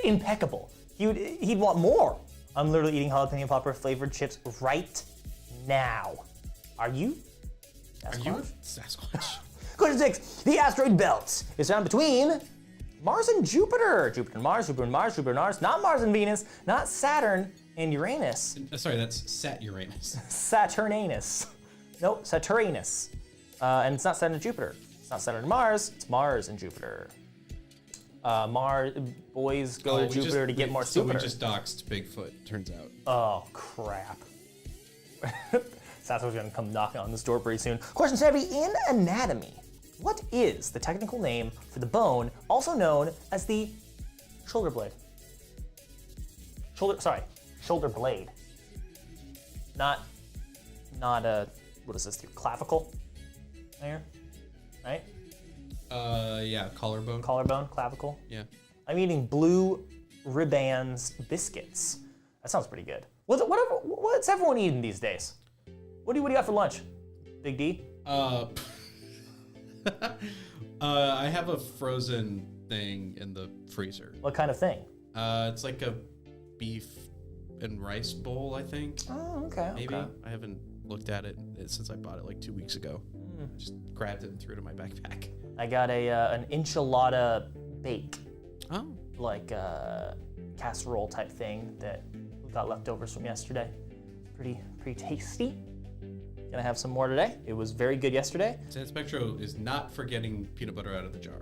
Impeccable. He'd want more. I'm literally eating jalapeno popper flavored chips right now. Are you? Are you Sasquatch? Question 6. The asteroid belt is found between Mars and Jupiter. Jupiter and Mars, Jupiter and Mars, Jupiter and Mars. Not Mars and Venus, not Saturn and Uranus. Sorry, that's Uranus. Saturnanus. Nope, Saturnus. And it's not Saturn and Jupiter. It's not Saturn and Mars, it's Mars and Jupiter. Boys go to Jupiter to get more Jupiter. So we just doxed Bigfoot, turns out. Oh, crap. Sasso's gonna come knocking on this door pretty soon. Question 7, in anatomy, what is the technical name for the bone, also known as the shoulder blade? Shoulder blade. Not what is this, your clavicle? There, right? Yeah, collarbone. Collarbone, clavicle. Yeah. I'm eating blue Ribands biscuits. That sounds pretty good. What's everyone eating these days? What do you got for lunch, Big D? I have a frozen thing in the freezer. What kind of thing? It's like a beef and rice bowl, I think. Oh, okay. Maybe. Okay. I haven't looked at it since I bought it like 2 weeks ago. I just grabbed it and threw it in my backpack. I got an enchilada bake. Oh. Like a casserole type thing that we got leftovers from yesterday. Pretty tasty. Gonna have some more today. It was very good yesterday. San Spectro is not for getting peanut butter out of the jar.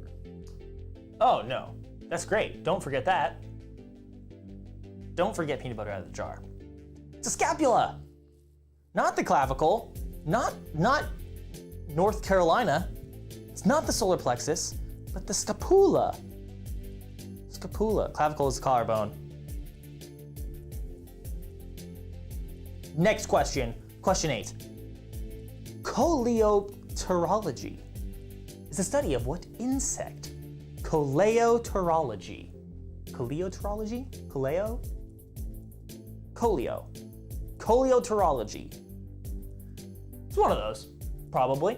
Oh no, that's great. Don't forget that. Don't forget peanut butter out of the jar. It's a scapula, not the clavicle, not North Carolina. It's not the solar plexus, but the scapula. Scapula. Clavicle is the collarbone. Next question. Question 8. Coleopterology is the study of what insect? Coleopterology. Coleopterology? Coleopterology. It's one of those. Probably.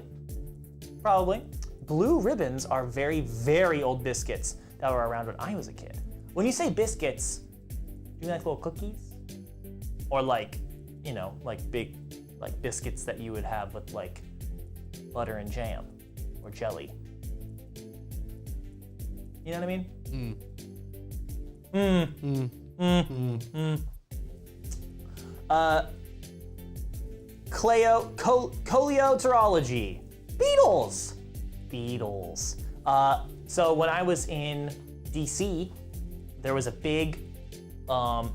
Blue ribbons are very, very old biscuits that were around when I was a kid. When you say biscuits, do you like little cookies? Or like, like big, like biscuits that you would have with like butter and jam or jelly. You know what I mean? Coleopterology. Beetles. So when I was in DC, there was a big,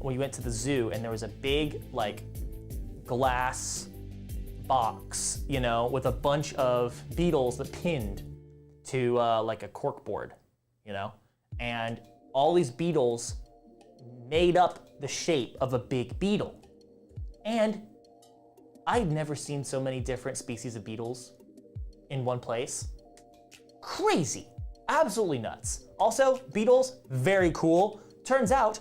we went to the zoo and there was a big like glass box, with a bunch of beetles that pinned to like a cork board, and all these beetles made up the shape of a big beetle. And I'd never seen so many different species of beetles in one place. Crazy, absolutely nuts. Also, beetles, very cool. Turns out,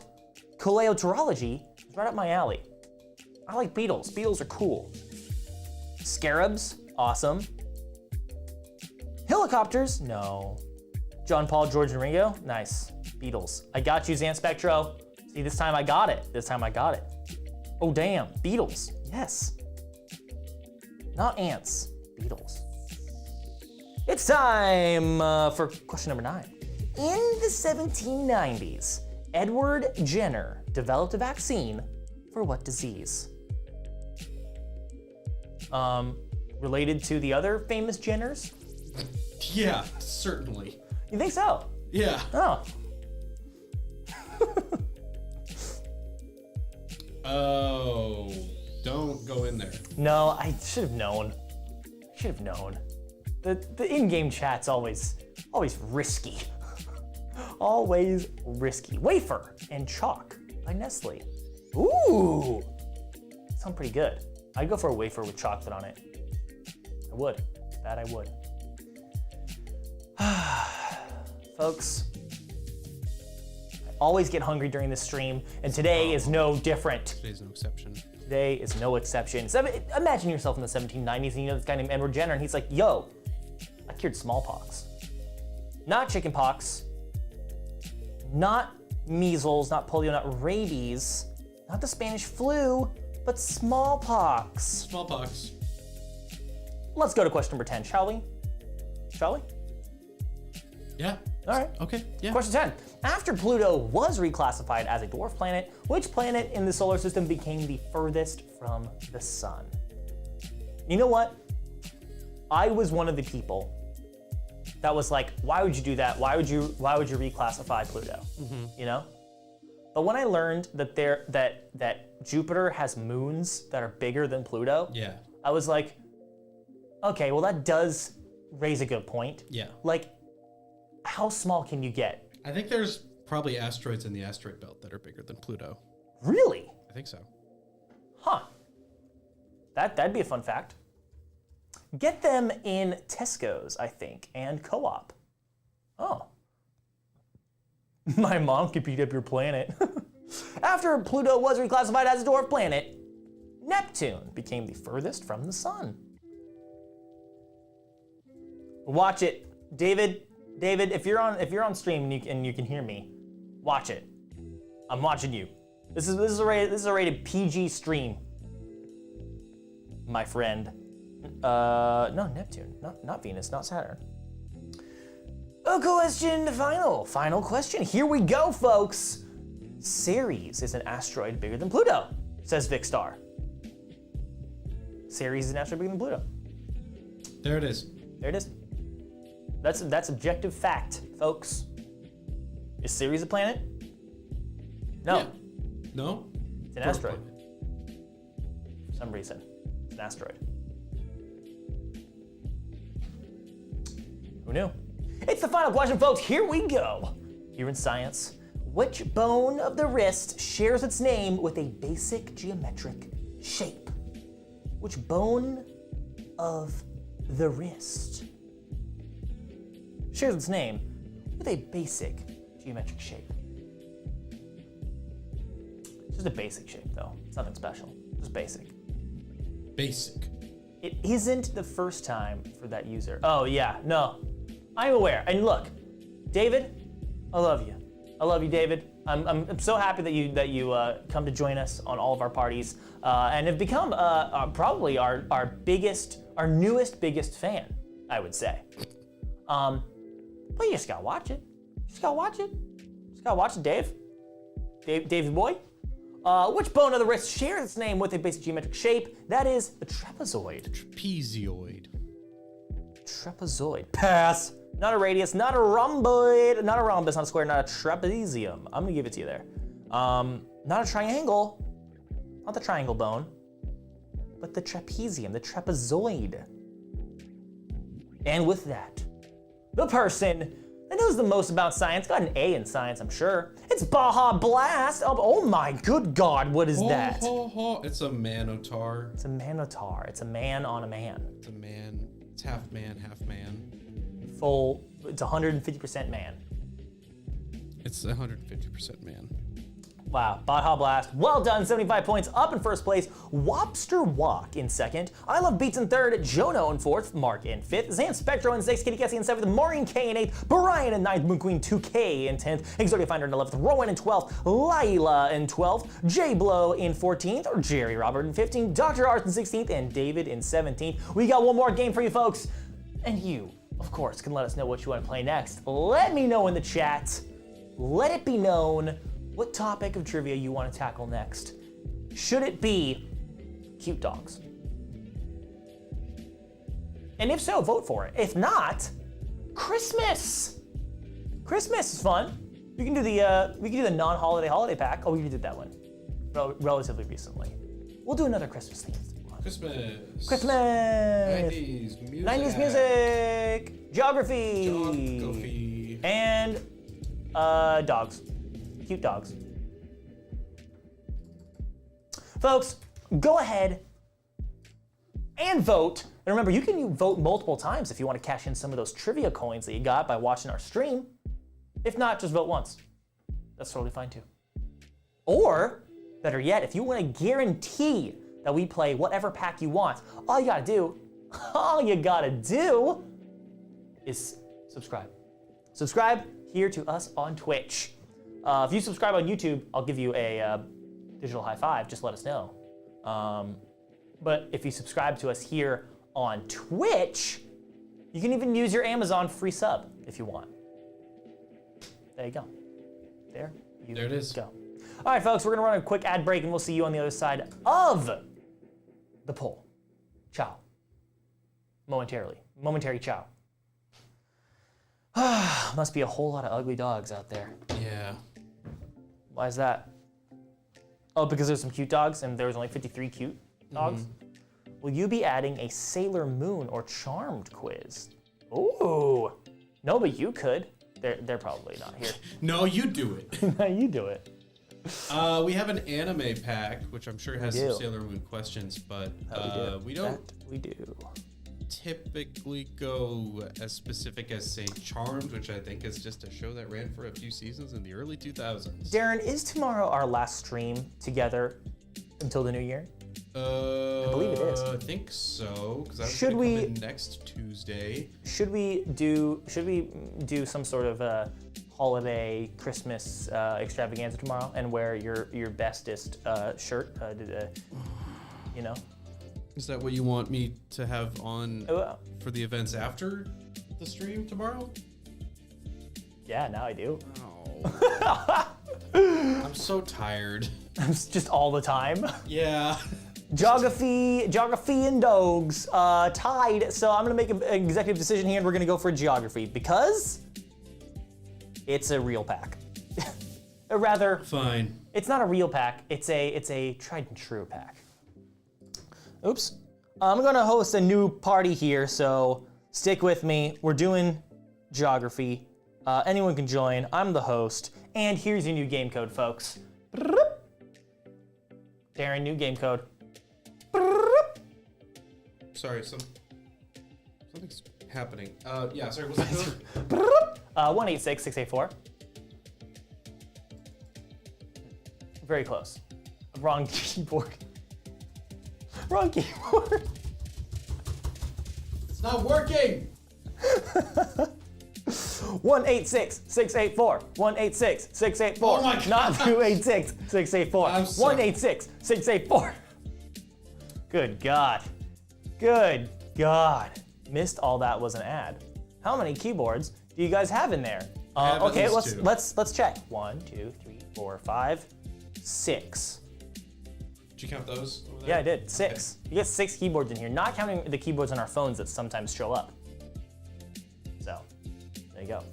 coleopterology is right up my alley. I like beetles. Beetles are cool. Scarabs, awesome. Helicopters, no. John Paul, George, and Ringo, nice. Beetles. I got you, Zan Spectro. See, this time I got it. Oh, damn, beetles, yes. Not ants, beetles. It's time for question number 9. In the 1790s, Edward Jenner developed a vaccine for what disease? Related to the other famous Jenners? Yeah, certainly. You think so? Yeah. Oh. Oh, don't go in there. No, I should have known. The in-game chat's always risky. Always risky. Wafer and Chalk by Nestle. Ooh, sound pretty good. I'd go for a wafer with chocolate on it. I would. That I would. Folks, I always get hungry during this stream, and today is no different. Today's no exception. Today is no exception. So, imagine yourself in the 1790s, and this guy named Edward Jenner, and he's like, yo, I cured smallpox. Not chickenpox, not measles, not polio, not rabies, not the Spanish flu, but smallpox. Smallpox. Let's go to question number 10, shall we? Shall we? Yeah. All right. Okay. Yeah. Question 10. After Pluto was reclassified as a dwarf planet, which planet in the solar system became the furthest from the sun? You know what? I was one of the people that was like, why would you do that? Why would you reclassify Pluto? You know? But when I learned that Jupiter has moons that are bigger than Pluto, Yeah. I was like, okay, well that does raise a good point. Yeah. Like, how small can you get? I think there's probably asteroids in the asteroid belt that are bigger than Pluto. Really? I think so. Huh. That'd be a fun fact. Get them in Tesco's, I think, and Co-op. Oh. My mom could beat up your planet. After Pluto was reclassified as a dwarf planet, Neptune became the furthest from the sun. Watch it. David, if you're on stream and you can hear me, watch it. I'm watching you. This is a rated PG stream, my friend. No, Neptune, not Venus, not Saturn. Final question. Here we go, folks. Ceres is an asteroid bigger than Pluto, says Vicstar. Ceres is an asteroid bigger than Pluto. There it is. There it is. That's objective fact, folks. Is Ceres a planet? No. Yeah. No? It's an asteroid. For some reason. It's an asteroid. Who knew? It's the final question, folks. Here we go. Here in science, which bone of the wrist shares its name with a basic geometric shape? Which bone of the wrist shares its name with a basic geometric shape? It's just a basic shape, though. It's nothing special. Just basic. Basic. It isn't the first time for that user. Oh yeah, no. I'm aware. And look, David, I love you. I love you, David. I'm so happy that you come to join us on all of our parties and have become probably our newest biggest fan, I would say. But you just gotta watch it. Just gotta watch it, Dave. Davey boy. Which bone of the wrist shares its name with a basic geometric shape? That is the trapezoid. Trapezoid. Trapezoid. Pass. Not a radius, not a rhomboid, not a rhombus, not a square, not a trapezium. I'm gonna give it to you there. Not a triangle, not the triangle bone, but the trapezium, the trapezoid. And with that, the person that knows the most about science, got an A in science, I'm sure. It's Baja Blast. Oh my good God, what is that? It's a manotar. It's a manotar. It's a man on a man. It's a man. It's half man, half man. Full, it's 150% man. It's 150% man. Wow, Baja Blast, well done, 75 points, up in first place. Wobster Walk in second. I Love Beats in third, Jono in fourth, Mark in fifth, Zan Spectro in sixth, Kitty Cassie in seventh, Maureen K in eighth, Brian in ninth, Moon Queen 2K in 10th, Exodia Finder in 11th, Rowan in 12th, Lila in 12th, J Blow in 14th, Jerry Robert in 15th, Dr. Art in 16th, and David in 17th. We got one more game for you folks, and you, of course, can let us know what you want to play next. Let me know in the chat. Let it be known what topic of trivia you want to tackle next. Should it be cute dogs? And if so, vote for it. If not, Christmas. Christmas is fun. We can do the non-holiday holiday pack. Oh, we did that one relatively recently. We'll do another Christmas themed one. Christmas. 90s music. 90s music. Geography. And dogs. Cute dogs. Folks, go ahead and vote. And remember, you can vote multiple times if you want to cash in some of those trivia coins that you got by watching our stream. If not, just vote once. That's totally fine too. Or, better yet, if you want to guarantee that we play whatever pack you want, all you gotta do is subscribe. Subscribe here to us on Twitch. If you subscribe on YouTube, I'll give you a digital high five, just let us know. But if you subscribe to us here on Twitch, You can even use your Amazon free sub if you want. There you go. There it is. Go. All right, folks, we're gonna run a quick ad break and we'll see you on the other side of the poll. Ciao. Momentary ciao. Must be a whole lot of ugly dogs out there. Yeah. Why is that? Oh, because there's some cute dogs and there's only 53 cute dogs? Will you be adding a Sailor Moon or Charmed quiz? Ooh. No, but you could. They're probably not here. No, you do it. No, you do it. We have an anime pack, which I'm sure has some Sailor Moon questions, but we don't we do. typically go as specific as, say, Charmed, which I think is just a show that ran for a few seasons in the early 2000s. Darrin, is tomorrow our last stream together until the new year? I believe it is. I think so, because I was Should gonna we- come in next Tuesday. Should we do some sort of holiday Christmas extravaganza tomorrow and wear your bestest shirt? You know. Is that what you want me to have on Oh, for the events after the stream tomorrow? yeah, now I do. Oh. I'm so tired. Just all the time. Yeah. Geography and dogs tied. So I'm gonna make an executive decision here, and we're gonna go for geography because it's a real pack. Or rather, Fine. it's not a real pack. It's a tried and true pack. Oops. I'm gonna host a new party here, so stick with me. We're doing geography. Anyone can join. I'm the host, and here's your new game code, folks. Darrin, new game code. Sorry, something's happening. Yeah, sorry, what's the code? 186-684. Very close. Wrong keyboard. Wrong keyboard. It's not working! 186-684. 186-684. Oh my God. Not 286-684. I'm sorry. 186-684. Good God. Good God. Missed all that was an ad. How many keyboards do you guys have in there? have at Okay, least two. let's check. 1, 2, 3, 4, 5, 6. Did you count those over there? Yeah, I did. 6. You get 6 keyboards in here, not counting the keyboards on our phones that sometimes show up. So, there you go.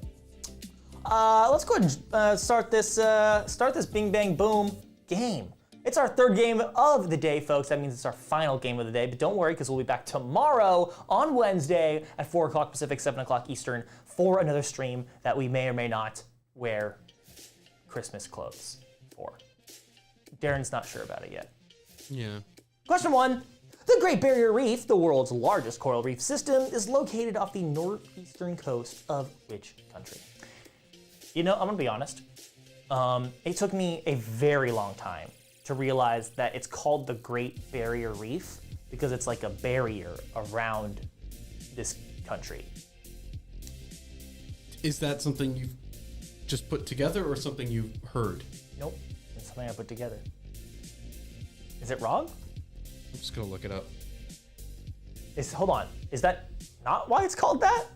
Let's go ahead and start this Bing Bang Boom game. It's our third game of the day, folks. That means it's our final game of the day. But don't worry, because we'll be back tomorrow on Wednesday at 4 o'clock Pacific, 7 o'clock Eastern for another stream that we may or may not wear Christmas clothes for. Darren's not sure about it yet. Yeah. Question 1. The Great Barrier Reef, the world's largest coral reef system, is located off the northeastern coast of which country? You know, I'm gonna be honest. It took me a very long time to realize that it's called the Great Barrier Reef because it's like a barrier around this country. Is that something you've just put together or something you've heard? Nope, it's something I put together. Is it wrong? I'm just gonna look it up. Hold on, is that not why it's called that?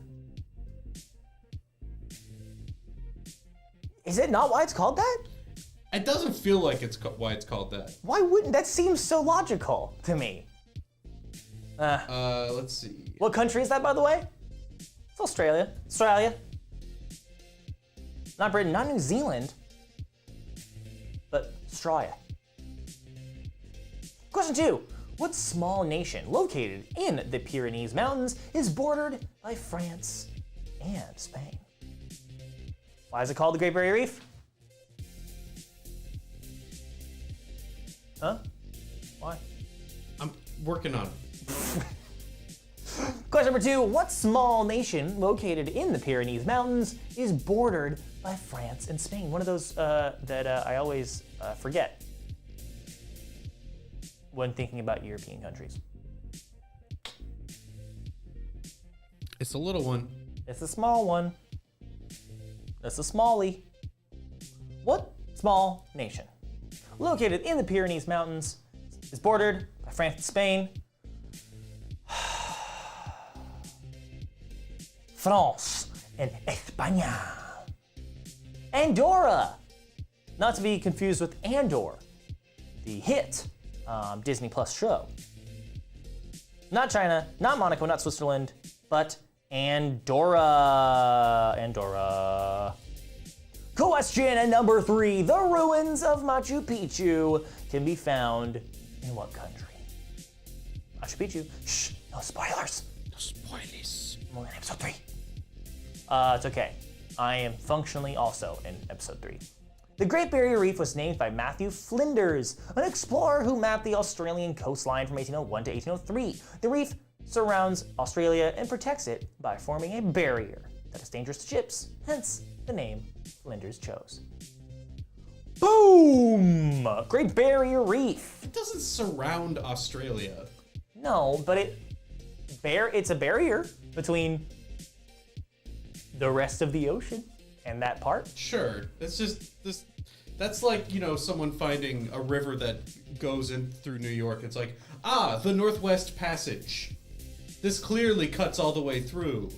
Is it not why it's called that? It doesn't feel like it's why it's called that. Why wouldn't that seem so logical to me? Let's see. What country is that, by the way? It's Australia. Australia. Not Britain, not New Zealand, but Australia. Question 2. What small nation located in the Pyrenees Mountains is bordered by France and Spain? Why is it called the Great Barrier Reef? Huh? Why? I'm working on it. Question number 2. What small nation located in the Pyrenees Mountains is bordered by France and Spain? One of those that I always forget when thinking about European countries. It's a little one. It's a small one. It's a smallie. What small nation located in the Pyrenees Mountains is bordered by France and Spain? France, and España. Andorra, not to be confused with Andor, the hit Disney Plus show. Not China, not Monaco, not Switzerland, but Andorra. Andorra. Question number 3. The ruins of Machu Picchu can be found in what country? Machu Picchu. Shh, no spoilers. No spoilers. I'm only in episode 3. It's okay. I am functionally also in episode 3. The Great Barrier Reef was named by Matthew Flinders, an explorer who mapped the Australian coastline from 1801 to 1803. The reef surrounds Australia and protects it by forming a barrier that is dangerous to ships, hence the name Flinders chose. Boom! Great Barrier Reef. It doesn't surround Australia. No, but it's a barrier between the rest of the ocean and that part. Sure. It's just this. That's like, you know, someone finding a river that goes in through New York. It's like, the Northwest Passage. This clearly cuts all the way through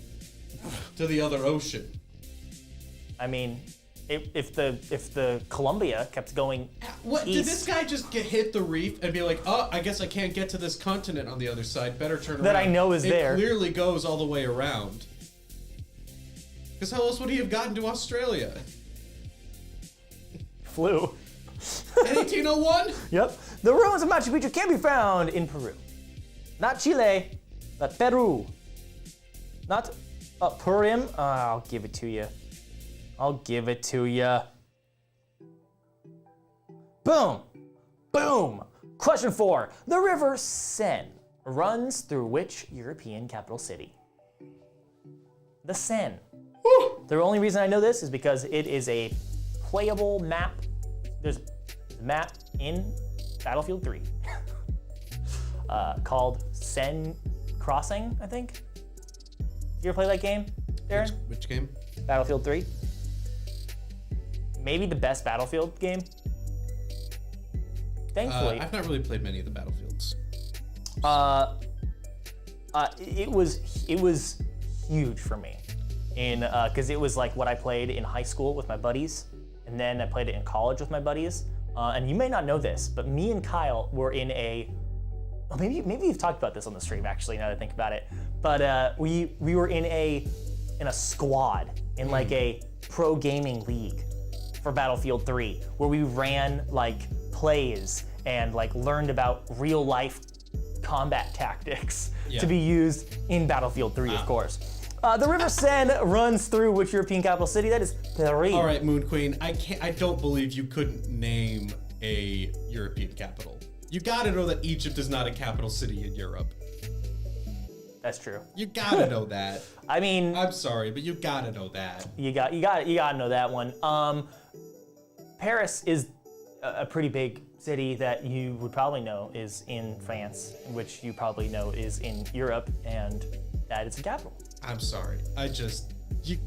to the other ocean. I mean, if the Columbia kept going What east, did this guy just hit the reef and be like, oh, I guess I can't get to this continent on the other side. Better turn around. That I know is there. It clearly goes all the way around. Because how else would he have gotten to Australia? flew. In 1801? Yep. The ruins of Machu Picchu can be found in Peru. Not Chile, but Peru. Not Purim. I'll give it to you. I'll give it to you. Boom. Boom. Question 4. The river Seine runs through which European capital city? The Seine. Woo! The only reason I know this is because it is a playable map. There's a map in Battlefield 3 called Seine Crossing, I think. You ever play that game, Darrin? Which game? Battlefield 3. Maybe the best Battlefield game. Thankfully. I've not really played many of the Battlefields. It was huge for me, because it was like what I played in high school with my buddies, and then I played it in college with my buddies. And you may not know this, but me and Kyle were in maybe you've talked about this on the stream actually. Now that I think about it, but we were in a squad in like a pro gaming league for Battlefield 3, where we ran like plays and like learned about real life combat tactics to be used in Battlefield 3, of course. The River Seine runs through which European capital city? That is Paris. All right, Moon Queen. I don't believe you couldn't name a European capital. You gotta know that Egypt is not a capital city in Europe. That's true. You gotta know that. I mean, I'm sorry, but you gotta know that. You gotta know that one. Paris is a pretty big city that you would probably know is in France, which you probably know is in Europe, and that is a capital. I'm sorry. You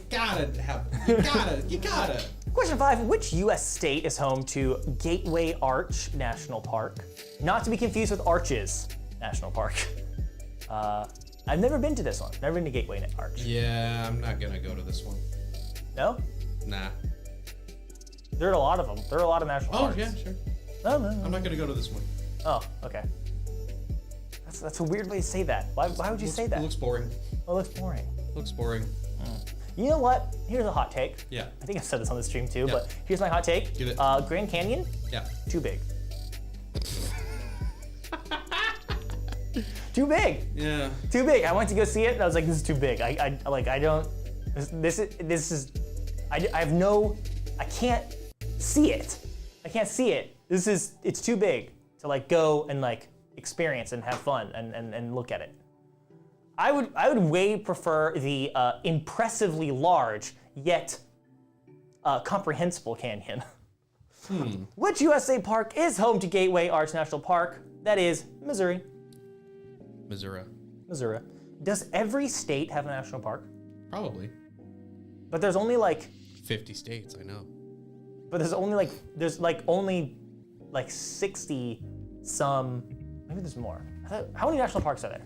gotta. Question 5, which US state is home to Gateway Arch National Park? Not to be confused with Arches National Park. I've never been to this one. Never been to Gateway Arch. Yeah, I'm not gonna go to this one. No? Nah. There are a lot of them. There are a lot of national parks. Oh, yeah, sure. No. I'm not gonna go to this one. Oh, okay. That's a weird way to say that. Why would you say that? It looks boring. Oh, it looks boring. Looks boring. You know what? Here's a hot take. Yeah. I think I've said this on the stream too, Yeah. but here's my hot take. Get it. Grand Canyon, Yeah. too big. Too big. Yeah. Too big. I went to go see it and I was like, this is too big. I can't see it. I can't see it. It's too big to like go and like experience and have fun and look at it. I would way prefer the impressively large yet comprehensible canyon. Which USA park is home to Gateway Arch National Park? That is Missouri. Missouri. Does every state have a national park? Probably. But there's only like 50 states, I know. But there's only only 60 some, maybe there's more. How many national parks are there?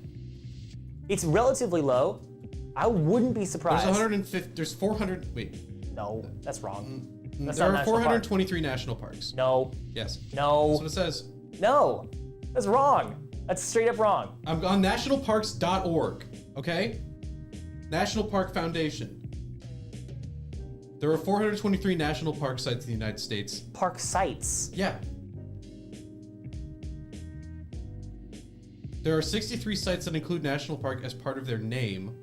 It's relatively low, I wouldn't be surprised. There's 150. There's 400. Wait. No, that's wrong. That's There not are a national park. 423 national parks. No. Yes. No. That's what it says. No. That's wrong. That's straight up wrong. I'm on nationalparks.org. Okay. National Park Foundation. There are 423 national park sites in the United States. Park sites. Yeah. There are 63 sites that include national park as part of their name.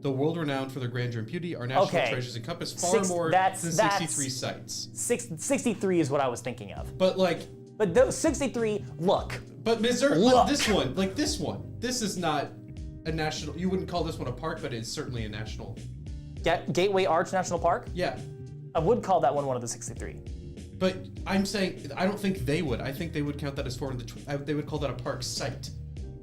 The world renowned for their grandeur and beauty, our national treasures encompass far more than 63 sites. 63 is what I was thinking of. But like... But those 63, look. But Missouri, like this one, this is not a national, you wouldn't call this one a park, but it's certainly a national. Gateway Arch National Park? Yeah. I would call that one of the 63. But I'm saying, I don't think they would. I think they would count that as they would call that a park site.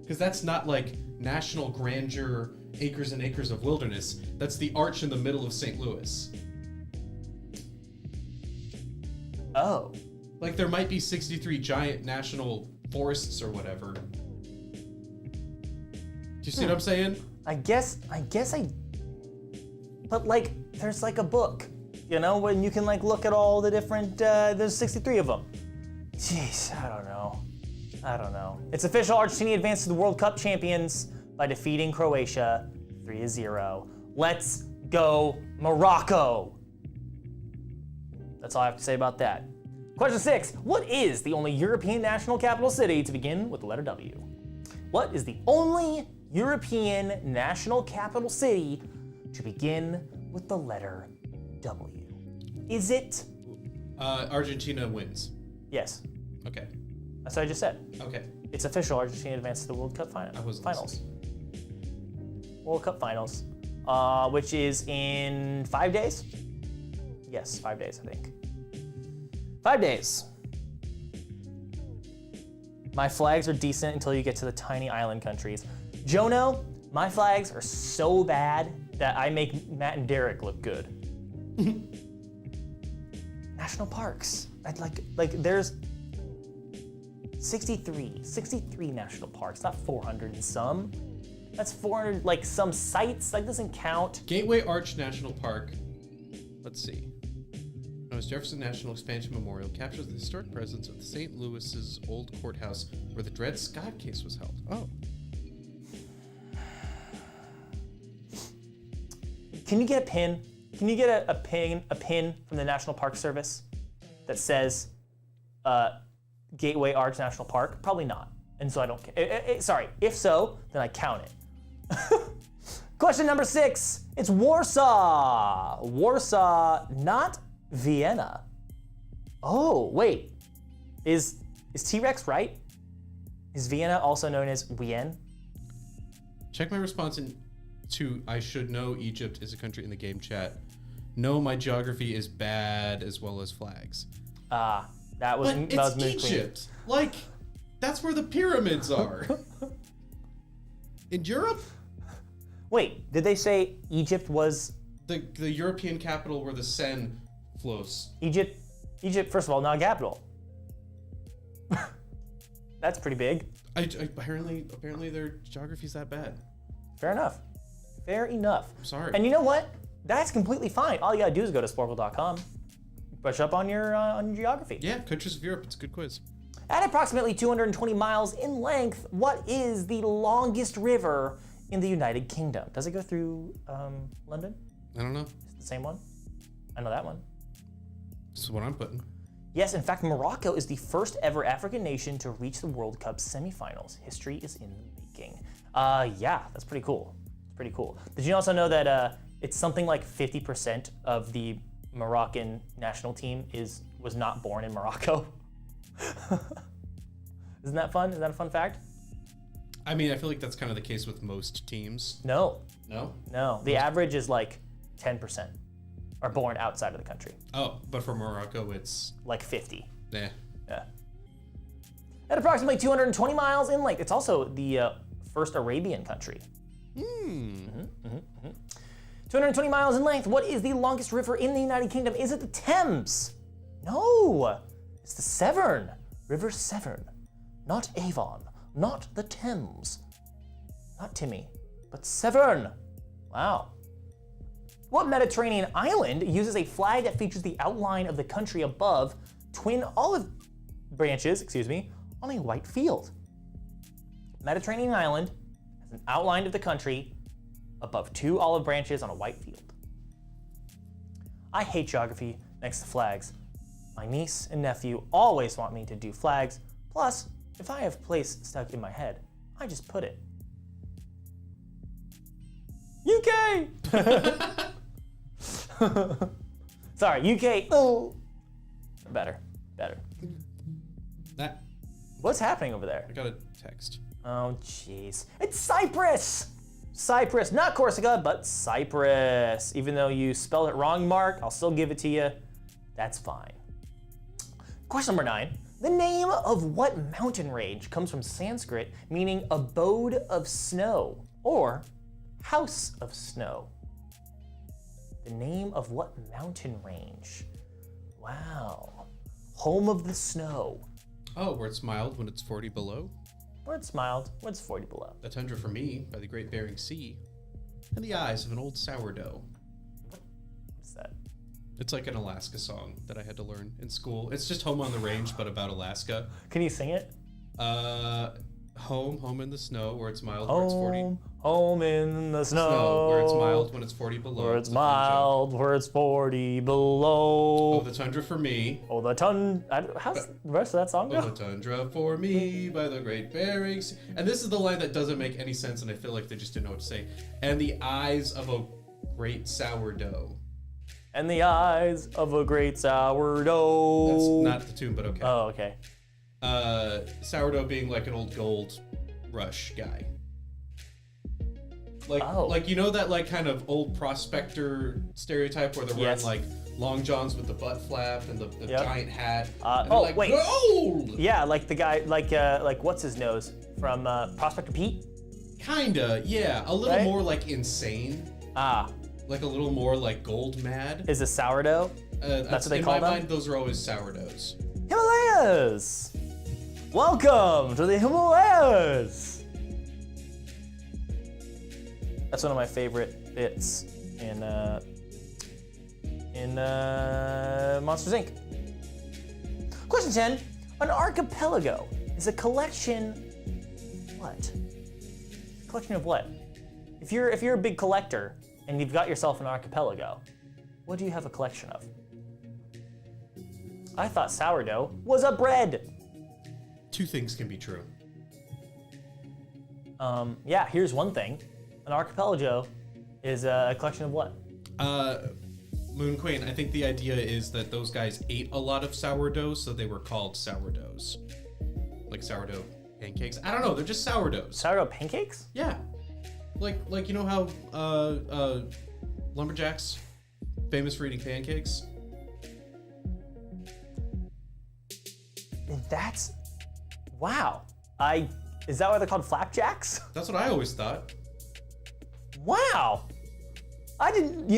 Because that's not like national grandeur, acres and acres of wilderness. That's the arch in the middle of St. Louis. Oh. Like there might be 63 giant national forests or whatever. Do you see what I'm saying? I guess but like, there's like a book, you know, when you can like look at all the different, there's 63 of them. Jeez, I don't know. It's official. Argentina advanced to the World Cup champions by defeating Croatia 3-0. Let's go, Morocco. That's all I have to say about that. Question 6, what is the only European national capital city to begin with the letter W? What is the only European national capital city to begin with the letter W? Is it? Argentina wins. Yes. Okay. That's what I just said. Okay. It's official. Argentina advanced to the World Cup finals. World Cup finals, which is in 5 days? Yes, 5 days, I think. 5 days. My flags are decent until you get to the tiny island countries. Jono, my flags are so bad that I make Matt and Derek look good. National parks. I'd like there's 63 national parks, not 400 and some. That's 400, like some sites, that doesn't count. Gateway Arch National Park, let's see. Known as Jefferson National Expansion Memorial, captures the historic presence of St. Louis's old courthouse where the Dred Scott case was held. Oh. Can you get a pin? Can you get a pin from the National Park Service that says Gateway Arch National Park? Probably not. And so I don't care. Sorry, if so, then I count it. Question number 6. It's Warsaw. Warsaw, not Vienna. Oh, wait. Is T-Rex right? Is Vienna also known as Wien? Check my response to I should know Egypt is a country in the game chat. No, my geography is bad as well as flags. That was But it's Egypt. Like, that's where the pyramids are. In Europe? Wait, did they say Egypt was... The European capital where the Seine flows. Egypt, first of all, not a capital. That's pretty big. Apparently their geography's that bad. Fair enough. Fair enough. I'm sorry. And you know what? That's completely fine. All you gotta do is go to sporcle.com, brush up on your geography. Yeah, countries of Europe. It's a good quiz. At approximately 220 miles in length, what is the longest river in the United Kingdom? Does it go through London? I don't know. Is it the same one? I know that one. This is what I'm putting. Yes, in fact, Morocco is the first ever African nation to reach the World Cup semifinals. History is in the making. Yeah, that's pretty cool. It's pretty cool. Did you also know that it's something like 50% of the Moroccan national team was not born in Morocco? Isn't that fun? Is that a fun fact? I mean, I feel like that's kind of the case with most teams. No. No? No. The average is like 10% are born outside of the country. Oh, but for Morocco, it's... Like 50. Yeah. Yeah. At approximately 220 miles in length, it's also the first Arabian country. 220 miles in length. What is the longest river in the United Kingdom? Is it the Thames? No. It's the Severn. River Severn. Not Avon. Not the Thames. Not Timmy, but Severn. Wow. What Mediterranean island uses a flag that features the outline of the country above twin olive branches, on a white field? Mediterranean island has an outline of the country above 2 olive branches on a white field. I hate geography next to flags. My niece and nephew always want me to do flags. Plus, if I have place stuck in my head, I just put it. UK! Sorry, UK. Oh. Better. That. What's happening over there? I got a text. Oh, jeez. It's Cyprus! Cyprus, not Corsica, but Cyprus. Even though you spelled it wrong, Mark, I'll still give it to you. That's fine. Question number 9. The name of what mountain range comes from Sanskrit meaning abode of snow or house of snow? The name of what mountain range? Wow. Home of the snow. Oh, where it's mild when it's 40 below? Where it's mild, when it's 40 below. The tundra for me by the Great Bering Sea. And the eyes of an old sourdough. What's that? It's like an Alaska song that I had to learn in school. It's just Home on the Range, but about Alaska. Can you sing it? Home in the snow where it's mild where it's 40. Home in the snow. Where it's mild when it's 40 below. Where it's mild, where it's 40 below. Oh, the tundra for me. Oh, the how's the rest of that song Oh, go? the tundra for me by the Great Bering Sea. And this is the line that doesn't make any sense, and I feel like they just didn't know what to say. And the eyes of a great sourdough. And the eyes of a great sourdough. That's not the tune, but okay. Oh, okay. Sourdough being like an old gold rush guy. Like you know that like kind of old prospector stereotype where they're wearing like long johns with the butt flap and the giant hat. And oh like, wait, gold! Yeah, like the guy, like what's his nose from Prospector Pete? Kinda, yeah, a little more like insane. Ah, Like a little more like gold mad. is a sourdough? That's what they call them? In my mind, those are always sourdoughs. Himalayas! Welcome to the Himalayas! That's one of my favorite bits in Monsters, Inc. Question 10. An archipelago is a collection what? Collection of what? If you're a big collector and you've got yourself an archipelago, what do you have a collection of? I thought sourdough was a bread. Two things can be true. Yeah, here's one thing. An archipelago is a collection of what? Moon Queen, I think the idea is that those guys ate a lot of sourdough, so they were called sourdoughs. Like sourdough pancakes. I don't know, they're just sourdoughs. Sourdough pancakes? Yeah. Like you know how lumberjacks famous for eating pancakes? That's wow. Is that why they're called flapjacks? That's what I always thought. Wow. I didn't,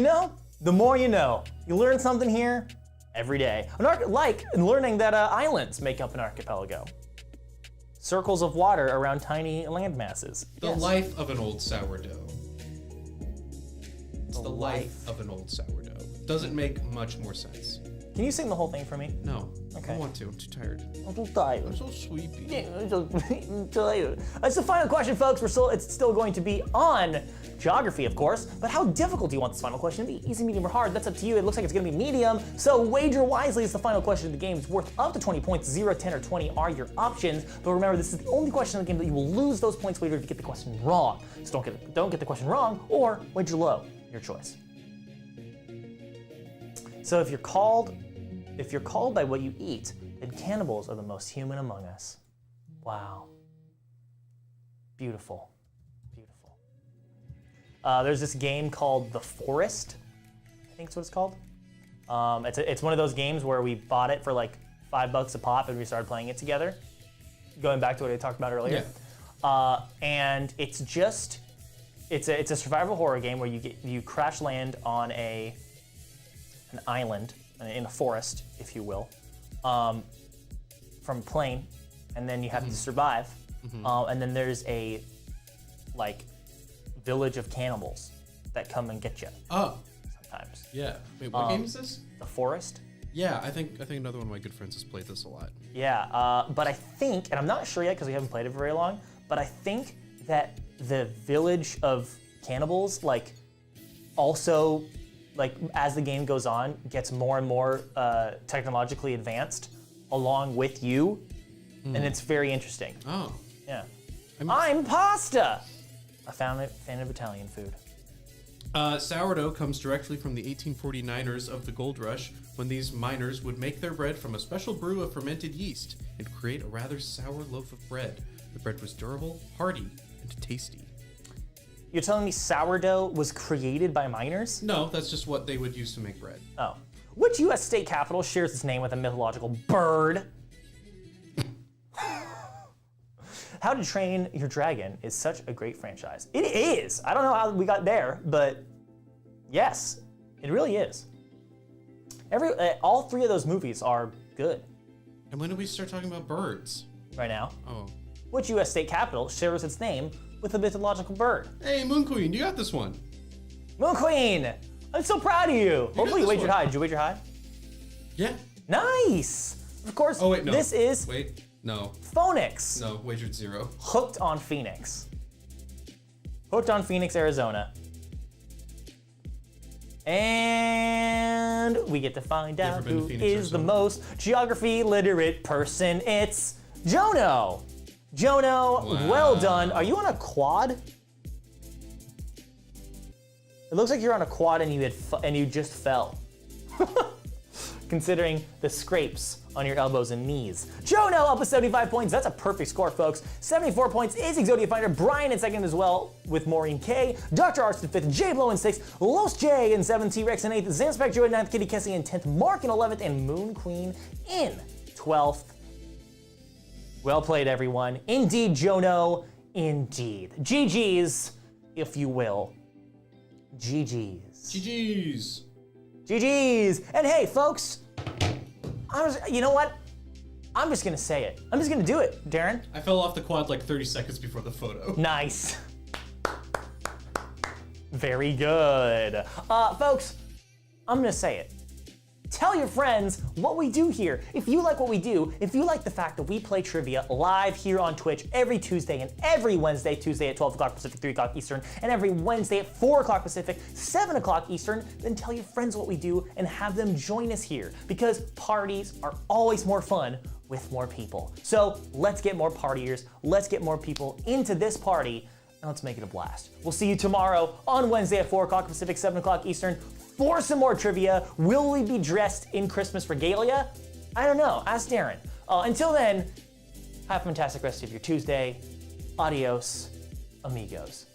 the more you know. You learn something here every day. Like learning that islands make up an archipelago. Circles of water around tiny land masses. The life of an old sourdough. It's the life of an old sourdough. Doesn't make much more sense. Can you sing the whole thing for me? No. Okay. I don't want to. I'm too tired. I'm so tired. I'm so sleepy. I'm tired. That's the final question, folks. It's still going to be on geography, of course, but how difficult do you want this final question to be? Easy, medium, or hard? That's up to you. It looks like it's gonna be medium, so wager wisely. It's the final question of the game. It's worth up to 20 points. 0, 10, or 20 are your options, but remember, this is the only question in the game that you will lose those points wagered if you get the question wrong. So don't get the question wrong, or wager low, your choice. So if you're called by what you eat, then cannibals are the most human among us. Wow. Beautiful. Beautiful. There's this game called The Forest, I think that's what it's called. It's one of those games where we bought it for like $5 a pop and we started playing it together. Going back to what I talked about earlier. Yeah. And it's a survival horror game where you crash land on an island in a forest, if you will, from a plane, and then you have to survive. And then there's a village of cannibals that come and get you Oh, sometimes. yeah. Wait, what game is this? The Forest. Yeah, I think another one of my good friends has played this a lot. Yeah, but I think, and I'm not sure yet because we haven't played it for very long, but I think that the village of cannibals, like, also, like, as the game goes on, gets more and more technologically advanced along with you, and it's very interesting. Oh. Yeah. I'm pasta! A fan of Italian food. Sourdough comes directly from the 1849ers of the gold rush, when these miners would make their bread from a special brew of fermented yeast and create a rather sour loaf of bread. The bread was durable, hearty, and tasty. You're telling me sourdough was created by miners? No, that's just what they would use to make bread. Oh. Which U.S. state capital shares its name with a mythological bird? How to Train Your Dragon is such a great franchise. It is. I don't know how we got there, but yes, it really is. All three of those movies are good And when did we start talking about birds? right now. Oh. Which U.S. state capital shares its name with a mythological bird? Hey, Moon Queen, you got this one. Moon Queen! I'm so proud of you. Hopefully you this wagered one. high. Did you wager high? Yeah. Nice! Of course, Oh, wait, no. this is Wait, no. Phoenix. No, wagered 0. Hooked on Phoenix. Hooked on Phoenix, Arizona. And we get to find out Never been to who Phoenix, is the Arizona. most geography literate person. It's Jono. Jono, Wow. well done. Are you on a quad? It looks like you're on a quad and you just fell. Considering the scrapes on your elbows and knees. Jono up with 75 points. That's a perfect score, folks. 74 points is Exodia Finder. Brian in second as well with Maureen K. Dr. Arts in fifth. J Blow in sixth. Los J in seventh. T-Rex in eighth. Zanspec Joe in ninth. Kitty Kessie in 10th. Mark in 11th. And Moon Queen in 12th. Well played, everyone. Indeed, Jono. Indeed. GG's, if you will. GG's. GG's. GG's. And hey, folks, you know what? I'm just gonna say it. I'm just gonna do it, Darren. I fell off the quad like 30 seconds before the photo. Nice. Very good. Folks, I'm gonna say it. Tell your friends what we do here. If you like what we do, if you like the fact that we play trivia live here on Twitch every Tuesday and every Wednesday, Tuesday at 12 o'clock Pacific, 3 o'clock Eastern, and every Wednesday at 4 o'clock Pacific, 7 o'clock Eastern, then tell your friends what we do and have them join us here, because parties are always more fun with more people. So let's get more partiers, let's get more people into this party, and let's make it a blast. We'll see you tomorrow on Wednesday at 4 o'clock Pacific, 7 o'clock Eastern for some more trivia. Will we be dressed in Christmas regalia? I don't know. Ask Darren. Until then, have a fantastic rest of your Tuesday. Adios, amigos.